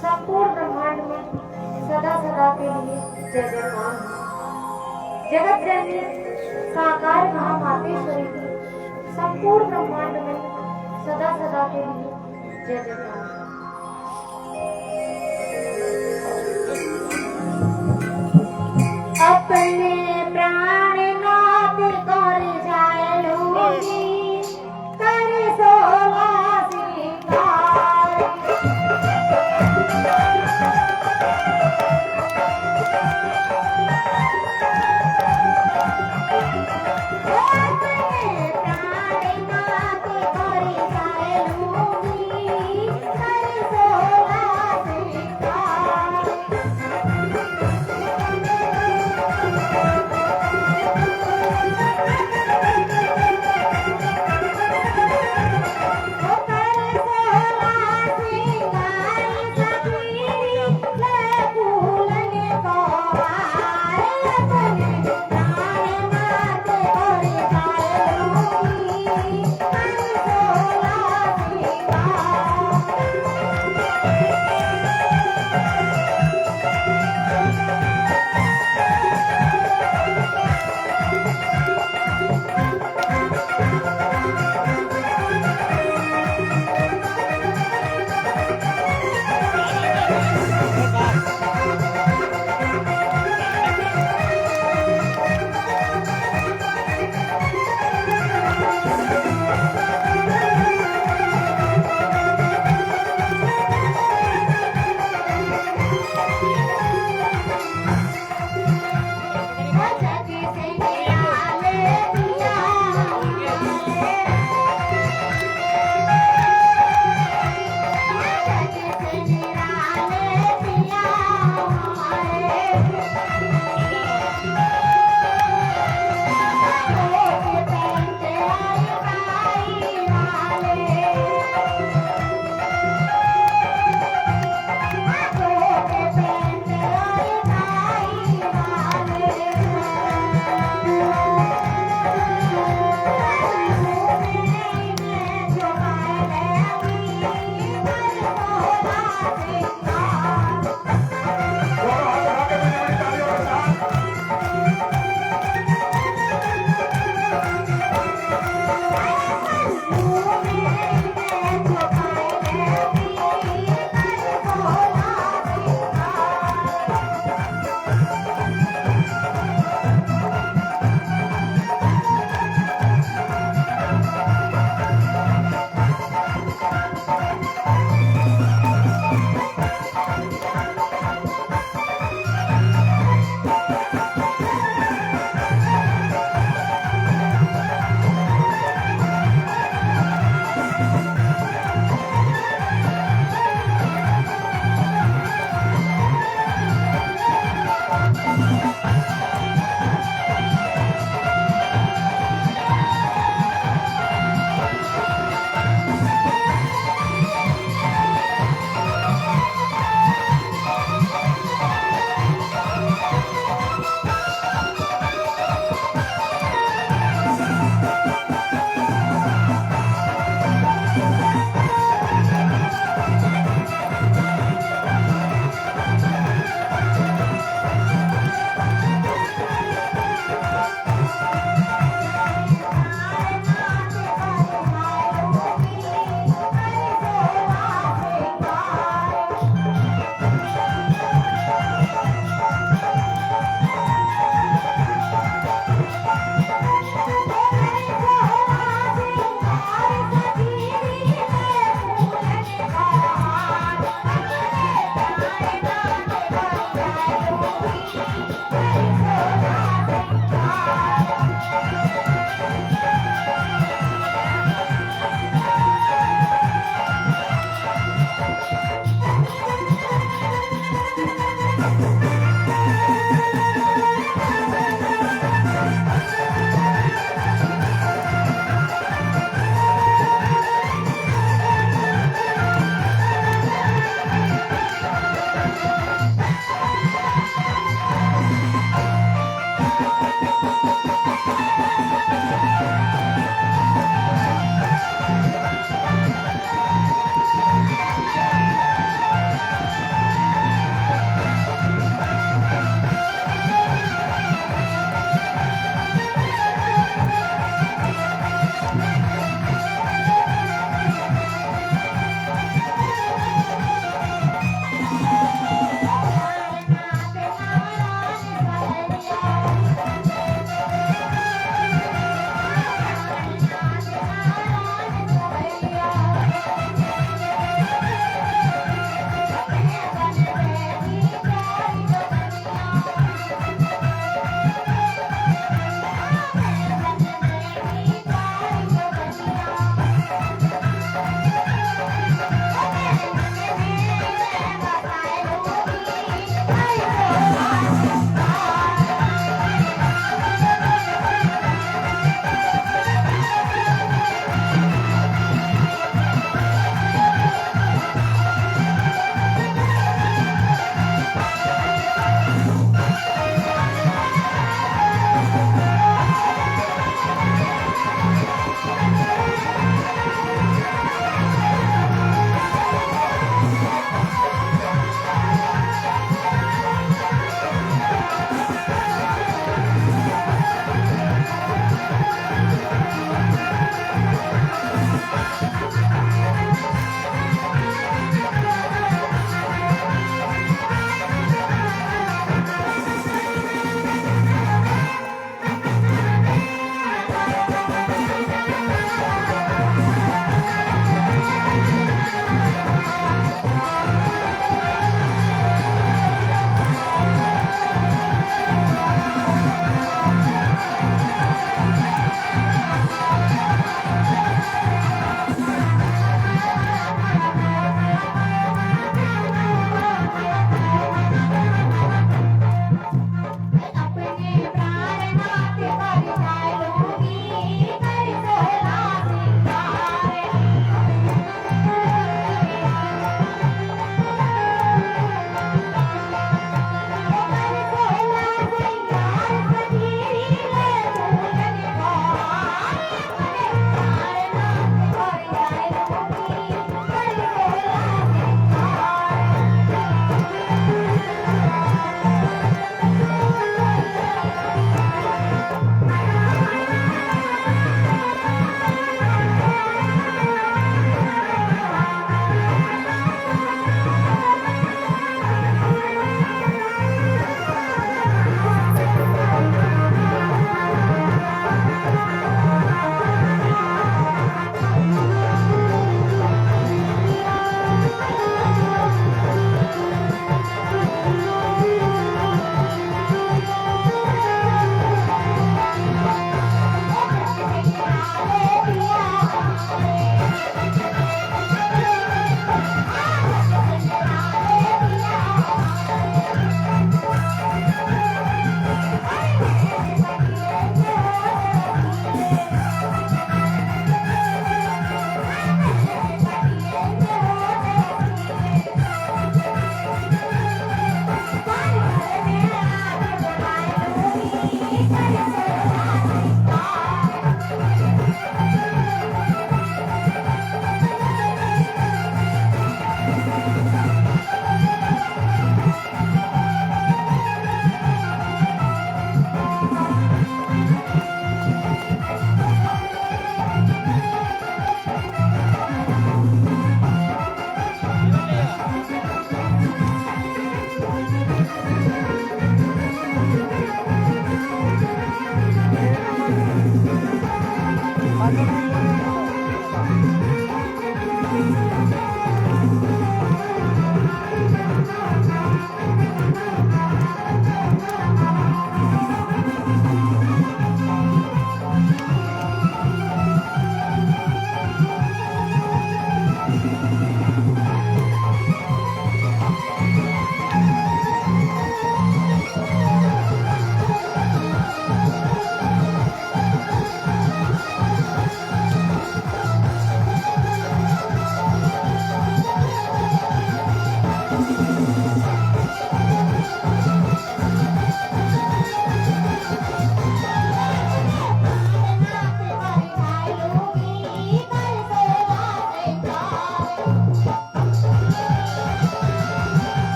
संपूर्ण ब्रह्मांड में सदा सदा के लिए जय जयकार। जगत जननी साकार महा मातेश्वरी की संपूर्ण ब्रह्मांड में सदा सदा के लिए जय जयकार। अपने प्राण नाथ कर जाए लोगी, कर सोला सिंगार। अपने प्राण नाथ कर जाए लोगी, कर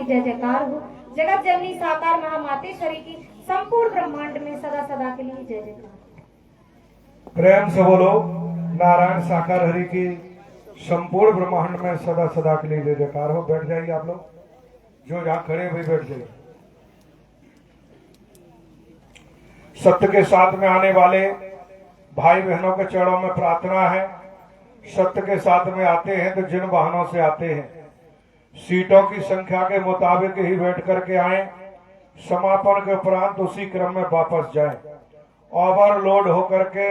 जय जयकार हो। जगत जननी साकार महामातेश्वरी की संपूर्ण ब्रह्मांड में सदा सदा के लिए जय जयकार। प्रेम से बोलो नारायण साकार हरि की संपूर्ण ब्रह्मांड में सदा सदा के लिए जय जयकार हो। बैठ जाइए आप लोग, जो जहां खड़े हुए बैठ जाइए। सत्य के साथ में आने वाले भाई बहनों के चरणों में प्रार्थना है, सत्य के साथ में आते हैं तो जिन वाहनों से आते हैं सीटों की संख्या के मुताबिक ही बैठ करके आए, समापन के उपरांत उसी क्रम में वापस जाएं। ओवरलोड होकर के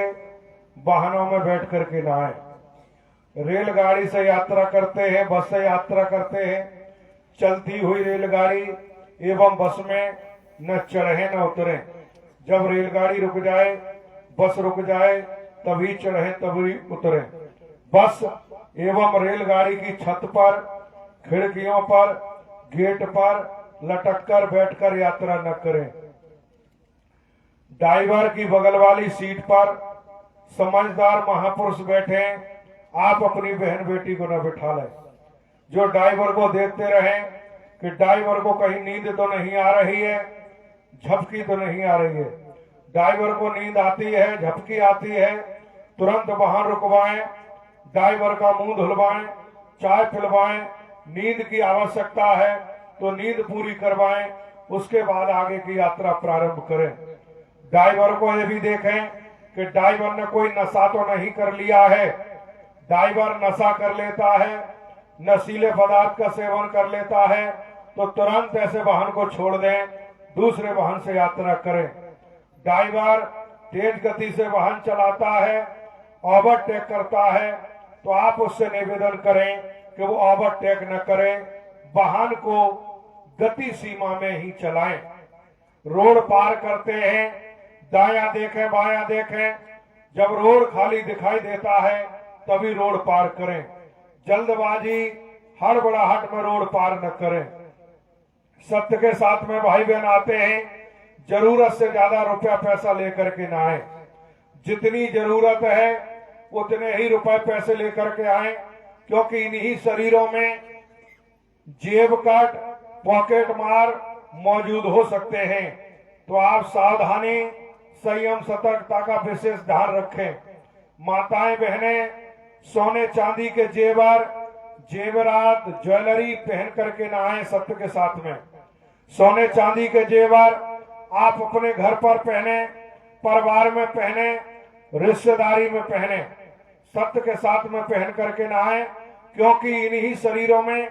वाहनों में बैठ करके ना आए। रेलगाड़ी से यात्रा करते हैं, बस से यात्रा करते हैं, चलती हुई रेलगाड़ी एवं बस में न चढ़े न उतरे। जब रेलगाड़ी रुक जाए, बस रुक जाए, तभी चढ़े तभी उतरे। बस एवं रेलगाड़ी की छत पर, खिड़कियों पर, गेट पर लटककर बैठकर यात्रा न करें। ड्राइवर की बगल वाली सीट पर समझदार महापुरुष बैठे, आप अपनी बहन बेटी को न बिठा लें। जो ड्राइवर को देखते रहें कि ड्राइवर को कहीं नींद तो नहीं आ रही है, झपकी तो नहीं आ रही है। ड्राइवर को नींद आती है, झपकी आती है, तुरंत वाहन रुकवाएं, ड्राइवर का मुंह धुलवाएं, चाय पिलवाएं। नींद की आवश्यकता है तो नींद पूरी करवाएं, उसके बाद आगे की यात्रा प्रारंभ करें। ड्राइवर को यह भी देखें कि ड्राइवर ने कोई नशा तो नहीं कर लिया है। ड्राइवर नशा कर लेता है, नशीले पदार्थ का सेवन कर लेता है तो तुरंत ऐसे वाहन को छोड़ दें, दूसरे वाहन से यात्रा करें। ड्राइवर तेज गति से वाहन चलाता है, ओवरटेक करता है तो आप उससे निवेदन करें कि वो ओवरटेक न करें, वाहन को गति सीमा में ही चलाएं। रोड पार करते हैं, दायां देखें बायां देखें, जब रोड खाली दिखाई देता है तभी रोड पार करें। जल्दबाजी हड़बड़ाहट में रोड पार न करें। सत्य के साथ में भाई बहन आते हैं, जरूरत से ज्यादा रुपया पैसा लेकर के ना आए। जितनी जरूरत है उतने ही रुपए पैसे लेकर के आए, क्योंकि इन्हीं शरीरों में जेब कट, पॉकेट मार मौजूद हो सकते हैं। तो आप सावधानी, संयम, सतर्कता का विशेष ध्यान रखें। माताएं बहनें सोने चांदी के जेवर, जेवरात, ज्वेलरी पहन करके ना आए। सत्य के साथ में सोने चांदी के जेवर आप अपने घर पर पहने, परिवार में पहने, रिश्तेदारी में पहने। सत्य के साथ में पहन करके ना आए, क्योंकि इन्हीं शरीरों में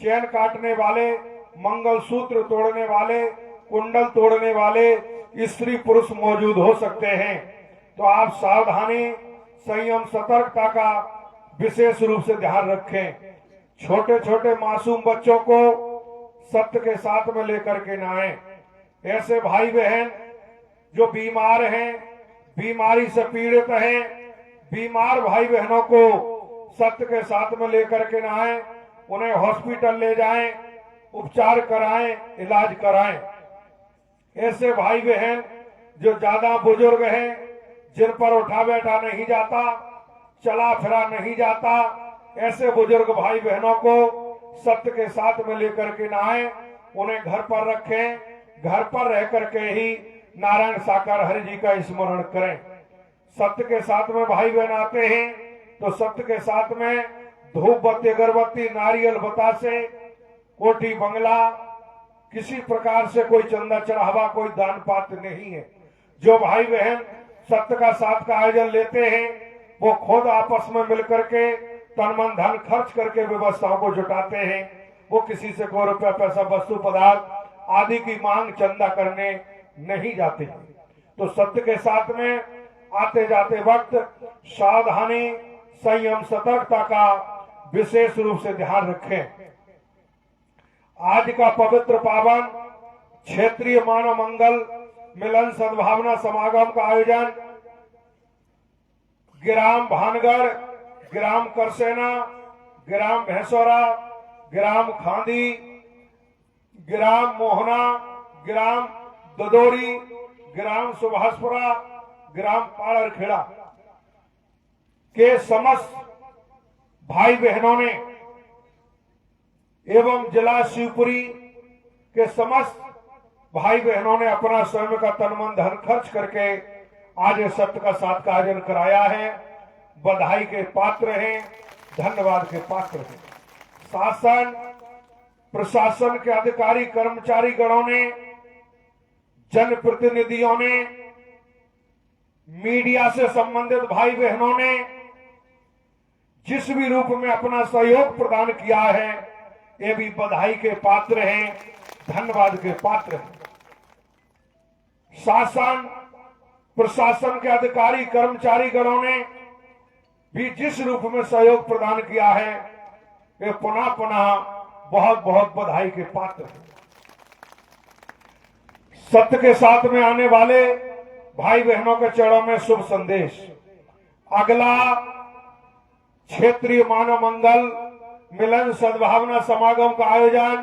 चैन काटने वाले, मंगलसूत्र तोड़ने वाले, कुंडल तोड़ने वाले स्त्री पुरुष मौजूद हो सकते हैं। तो आप सावधानी, संयम, सतर्कता का विशेष रूप से ध्यान रखें। छोटे छोटे मासूम बच्चों को सत्य के साथ में लेकर के ना आए। ऐसे भाई बहन जो बीमार हैं, बीमारी से पीड़ित हैं, बीमार भाई बहनों को सत्य के साथ में लेकर के ना आए। उन्हें हॉस्पिटल ले जाएं, उपचार कराएं, इलाज कराएं। ऐसे भाई बहन जो ज्यादा बुजुर्ग हैं, जिन पर उठा बैठा नहीं जाता, चला फिरा नहीं जाता, ऐसे बुजुर्ग भाई बहनों को सत्य के साथ में लेकर के ना आए। उन्हें घर पर रखें। घर पर रह करके ही नारायण साकार हरि जी का स्मरण करें। सत्य के साथ में भाई बहन आते हैं तो सत्य के साथ में धूप बत्ती, अगरबत्ती, नारियल, बतासे, कोठी बंगला, किसी प्रकार से कोई चंदा चढ़ावा, कोई दान पात्र नहीं है। जो भाई बहन सत्य का साथ का आयोजन लेते हैं वो खुद आपस में मिलकर के तन मन धन खर्च करके व्यवस्थाओं को जुटाते हैं। वो किसी से कोई रुपया, पैसा, वस्तु, पदार्थ आदि की मांग, चंदा करने नहीं जाते। तो सत्य के साथ में आते जाते वक्त सावधानी, संयम, सतर्कता का विशेष रूप से ध्यान रखें। आज का पवित्र पावन क्षेत्रीय मानव मंगल मिलन सद्भावना समागम का आयोजन ग्राम भानगढ़, ग्राम करसेना, ग्राम भैंसोरा, ग्राम खांदी, ग्राम मोहना, ग्राम ददोरी, ग्राम सुभाषपुरा, ग्राम पाड़रखेड़ा के समस्त भाई बहनों ने एवं जिला शिवपुरी के समस्त भाई बहनों ने अपना स्वयं का तन मन धन खर्च करके आज सत्य का साथ का आयोजन कराया है। बधाई के पात्र हैं, धन्यवाद के पात्र हैं। शासन प्रशासन के अधिकारी कर्मचारी गणों ने, जनप्रतिनिधियों ने, मीडिया से संबंधित भाई बहनों ने जिस भी रूप में अपना सहयोग प्रदान किया है ये भी बधाई के पात्र हैं, धन्यवाद के पात्र हैं। शासन प्रशासन के अधिकारी कर्मचारी गणों ने भी जिस रूप में सहयोग प्रदान किया है वे पुनः पुनः बहुत बहुत बधाई के पात्र हैं। सत्य के साथ में आने वाले भाई बहनों के चरणों में शुभ संदेश। अगला क्षेत्रीय मानव मंगल मिलन सद्भावना समागम का आयोजन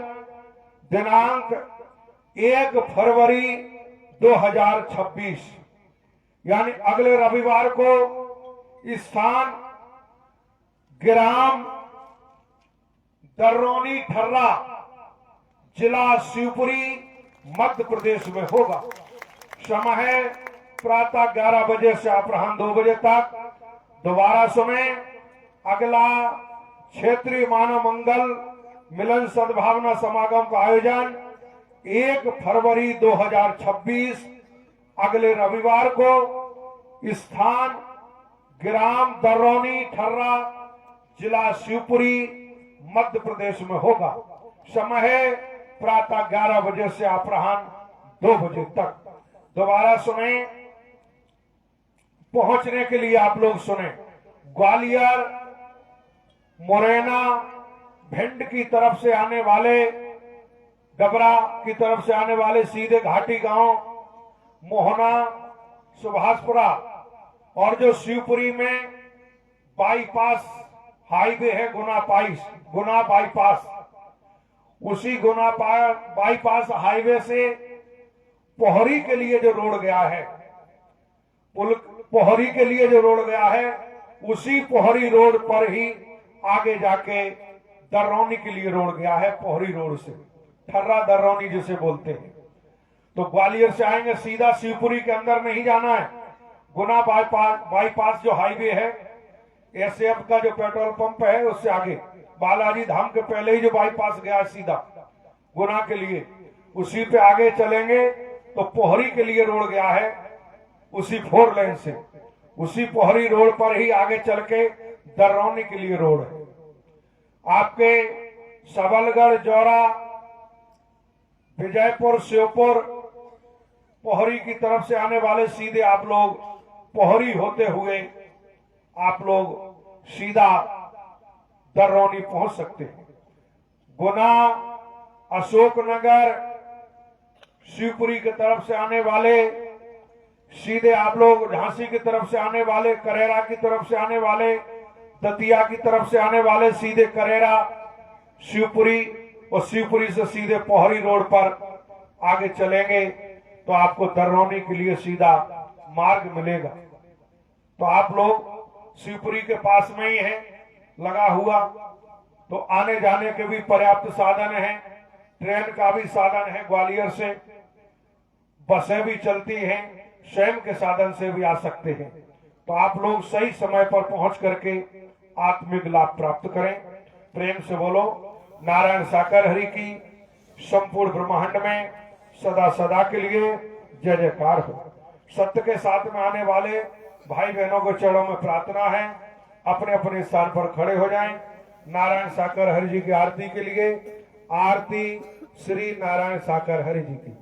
दिनांक 1 फरवरी 2026 यानी अगले रविवार को स्थान ग्राम दर्रोनी ठर्रा, जिला शिवपुरी, मध्य प्रदेश में होगा। समय है प्रातः 11 बजे से अपराह्न 2 बजे तक। दोबारा सुने, अगला क्षेत्रीय मानव मंगल मिलन सद्भावना समागम का आयोजन 1 फरवरी 2026 अगले रविवार को स्थान ग्राम दर्रोनी ठर्रा, जिला शिवपुरी, मध्य प्रदेश में होगा। समय है प्रातः 11 बजे से अपराह्न 2 बजे तक। दोबारा सुने, पहुंचने के लिए आप लोग सुने, ग्वालियर, मुरैना, भिंड की तरफ से आने वाले, डबरा की तरफ से आने वाले सीधे घाटी गांव, मोहना, सुभाषपुरा और जो शिवपुरी में बाईपास हाईवे है, गुना बाईपास, उसी गुना बाईपास हाईवे से पोहरी के लिए जो रोड गया है, पोहरी के लिए जो रोड गया है, उसी पोहरी रोड पर ही आगे जाके दर्रौनी के लिए रोड गया है। पोहरी रोड से ठर्रा दर्रौनी जिसे बोलते हैं। तो ग्वालियर से आएंगे सीधा शिवपुरी के अंदर नहीं जाना है। गुना बाईपास जो हाईवे है, एसएफ का जो पेट्रोल पंप है उससे आगे, बालाजी धाम के पहले ही जो बाईपास गया है सीधा गुना के लिए, उसी पे आगे चलेंगे तो पोहरी के लिए रोड गया है, उसी 4 लेन से, उसी पोहरी रोड पर ही आगे चल के दर्रौनी के लिए रोड है। आपके सबलगढ़, जौरा, विजयपुर, श्योपुर, पोहरी की तरफ से आने वाले सीधे आप लोग पोहरी होते हुए आप लोग सीधा दर्रौनी पहुंच सकते हैं। गुना, अशोकनगर, शिवपुरी की तरफ से आने वाले सीधे आप लोग झांसी की तरफ से आने वाले, करेरा की तरफ से आने वाले, दतिया की तरफ से आने वाले सीधे करेरा, शिवपुरी और शिवपुरी से सीधे पोहरी रोड पर आगे चलेंगे तो आपको दर्रौनी के लिए सीधा मार्ग मिलेगा। तो आप लोग शिवपुरी के पास में ही है लगा हुआ, तो आने जाने के भी पर्याप्त साधन हैं। ट्रेन का भी साधन है, ग्वालियर से बसें भी चलती हैं, स्वयं के साधन से भी आ सकते हैं। तो आप लोग सही समय पर पहुंच करके आत्मिक लाभ प्राप्त करें। प्रेम से बोलो नारायण साकर हरि की संपूर्ण ब्रह्मांड में सदा सदा के लिए जय जयकार हो। सत्य के साथ में आने वाले भाई बहनों के चरणों में प्रार्थना है, अपने अपने स्थान पर खड़े हो जाएं। नारायण साकर हरि जी की आरती के लिए आरती श्री नारायण साकर हरि जी की।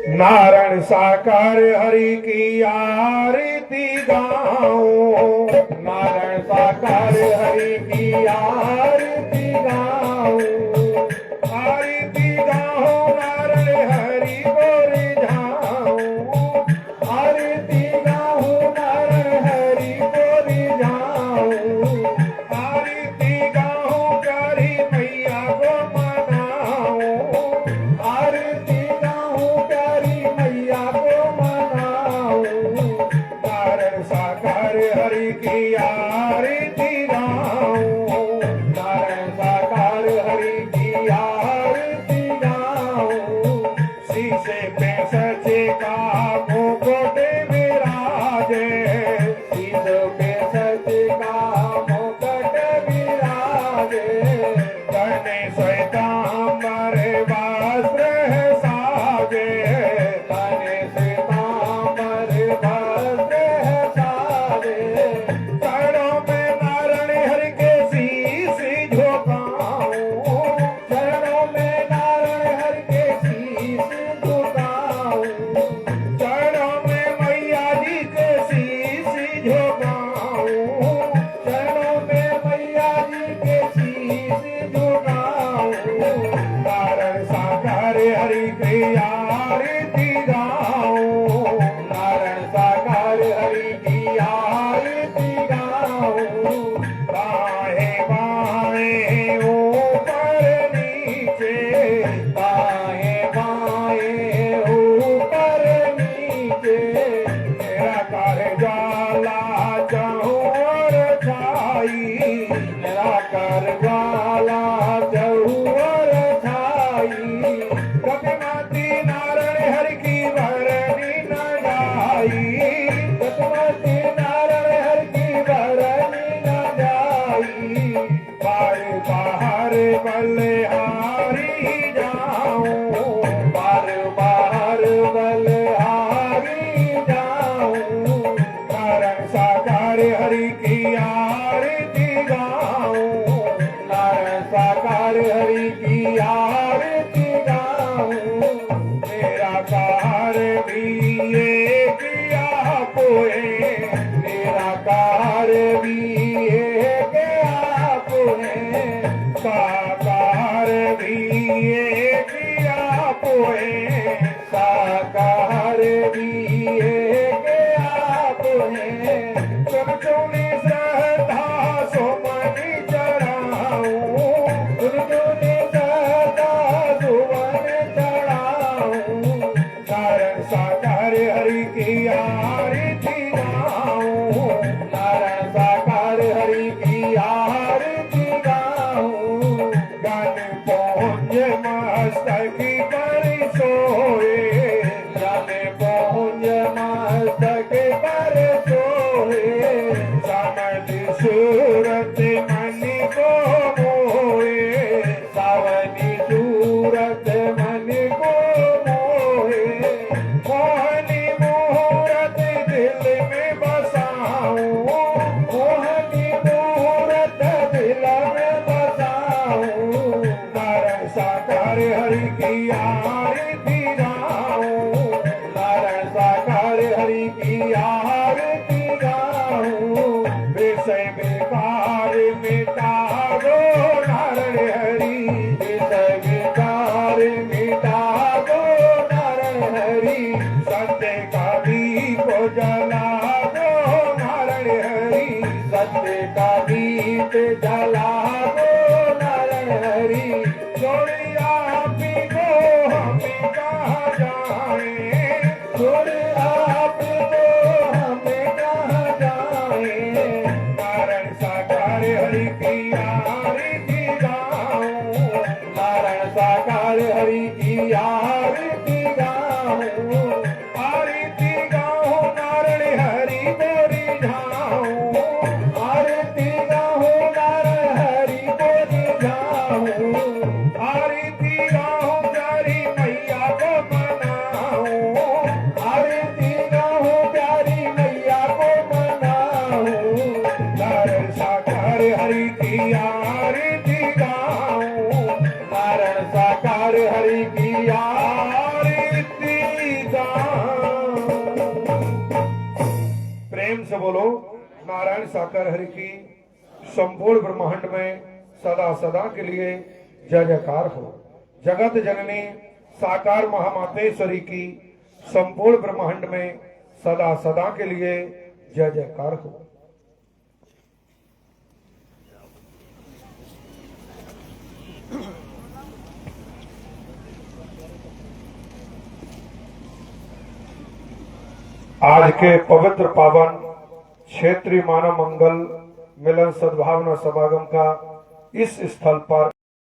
नारायण साकर हरि की आरती गाओ, नारायण साकर हरि की आरती गाओ, आरती गाओ नारायण हरि को रिझाओ, आरती गाओ नारायण हरि को रिझाओ, आरती गाओ प्यारी मैया को मनाओ, आरती गाओ प्यारी मैया को मनाओ। नारायण साकर हरि की आरती गाओ, नारायण साकर हरि की आरती गाओ, शीशे पे सचे का मुकुट विराजे, शीशे पे सचे का मुकुट विराजे, तने श्वेतांबर वस्त्र साजे, तने श्वेतांबर वस्त्र साजे, चरणों में नारायण हरि के शीश झुकाऊं, चरणों में नारायण हरि के शीश झुकाऊं, चरणों में मैया जी के शीश झुकाऊं, चरणों में मैया जी के शीश झुकाऊं। नारायण साकर हरि की आरती गाऊं, नारायण साकर हरि की आरती गाऊं, बाएं बाएं ऊपर नीचे, बाएं बाएं ऊपर नीचे, मेरा कर ज्वाला चहुर छाई, मेरा कर ज्वाला चहुर छाई, कभी माती नारायण हरि की भरनी न जाई, कभी माती नारायण हरि की भरनी न जाई, बार बाहर बलिहारी जाऊं, बार बाहर बलिहारी जाऊं, नारायण साकर हरि की आरती गाऊं, नारायण साकर हरि की आरती गाऊं, मेरा कार भी ये किया पोए, मेरा कार भी ये किया पोए, साकार भी ये किया पोए, साकार भी ये किया पोए, सुन सुनी श्रद्धा सुमन चढ़ाऊं, सुन सुनी श्रद्धा सुमन चढ़ाऊं, नारायण साकर हरि की आरती गाऊं, नारायण साकर हरि की आरती गाऊं, गण पहुंच मस्तक पर सोए, गण पहुंच मस्तक पर सोए, समझ सूरत मन को मोए, सावनी सूरत मन को मोए, मोहनी मूरत दिल में बसाऊं, मोहनी मूरत लागो नारायण हरि छोड़िया आप को हम कहाँ जाए छोड़ आप को हम कहाँ जाए नारायण साकार हरि की आरती गाऊं नारायण साकार हरि की आरती गाऊं आरती गाऊं नारायण हरि बोरी जाऊं आरती गाऊं नारायण हरि बोरी जाऊं आरती गाऊं प्यारी मैया को मनाऊं आरती गाऊं प्यारी मैया को मनाऊं नारायण साकार हरि की आरती गाऊं नारायण साकार हरि की आरती गाऊं। प्रेम से बोलो नारायण साकार हरि की संपूर्ण ब्रह्मांड में सदा सदा के लिए जय जयकार हो। जगत जननी साकार महामातेश्वरी की संपूर्ण ब्रह्मांड में सदा सदा के लिए जय जयकार हो। आज के पवित्र पावन क्षेत्रीय मानव मंगल मिलन सद्भावना समागम का इस स्थल पर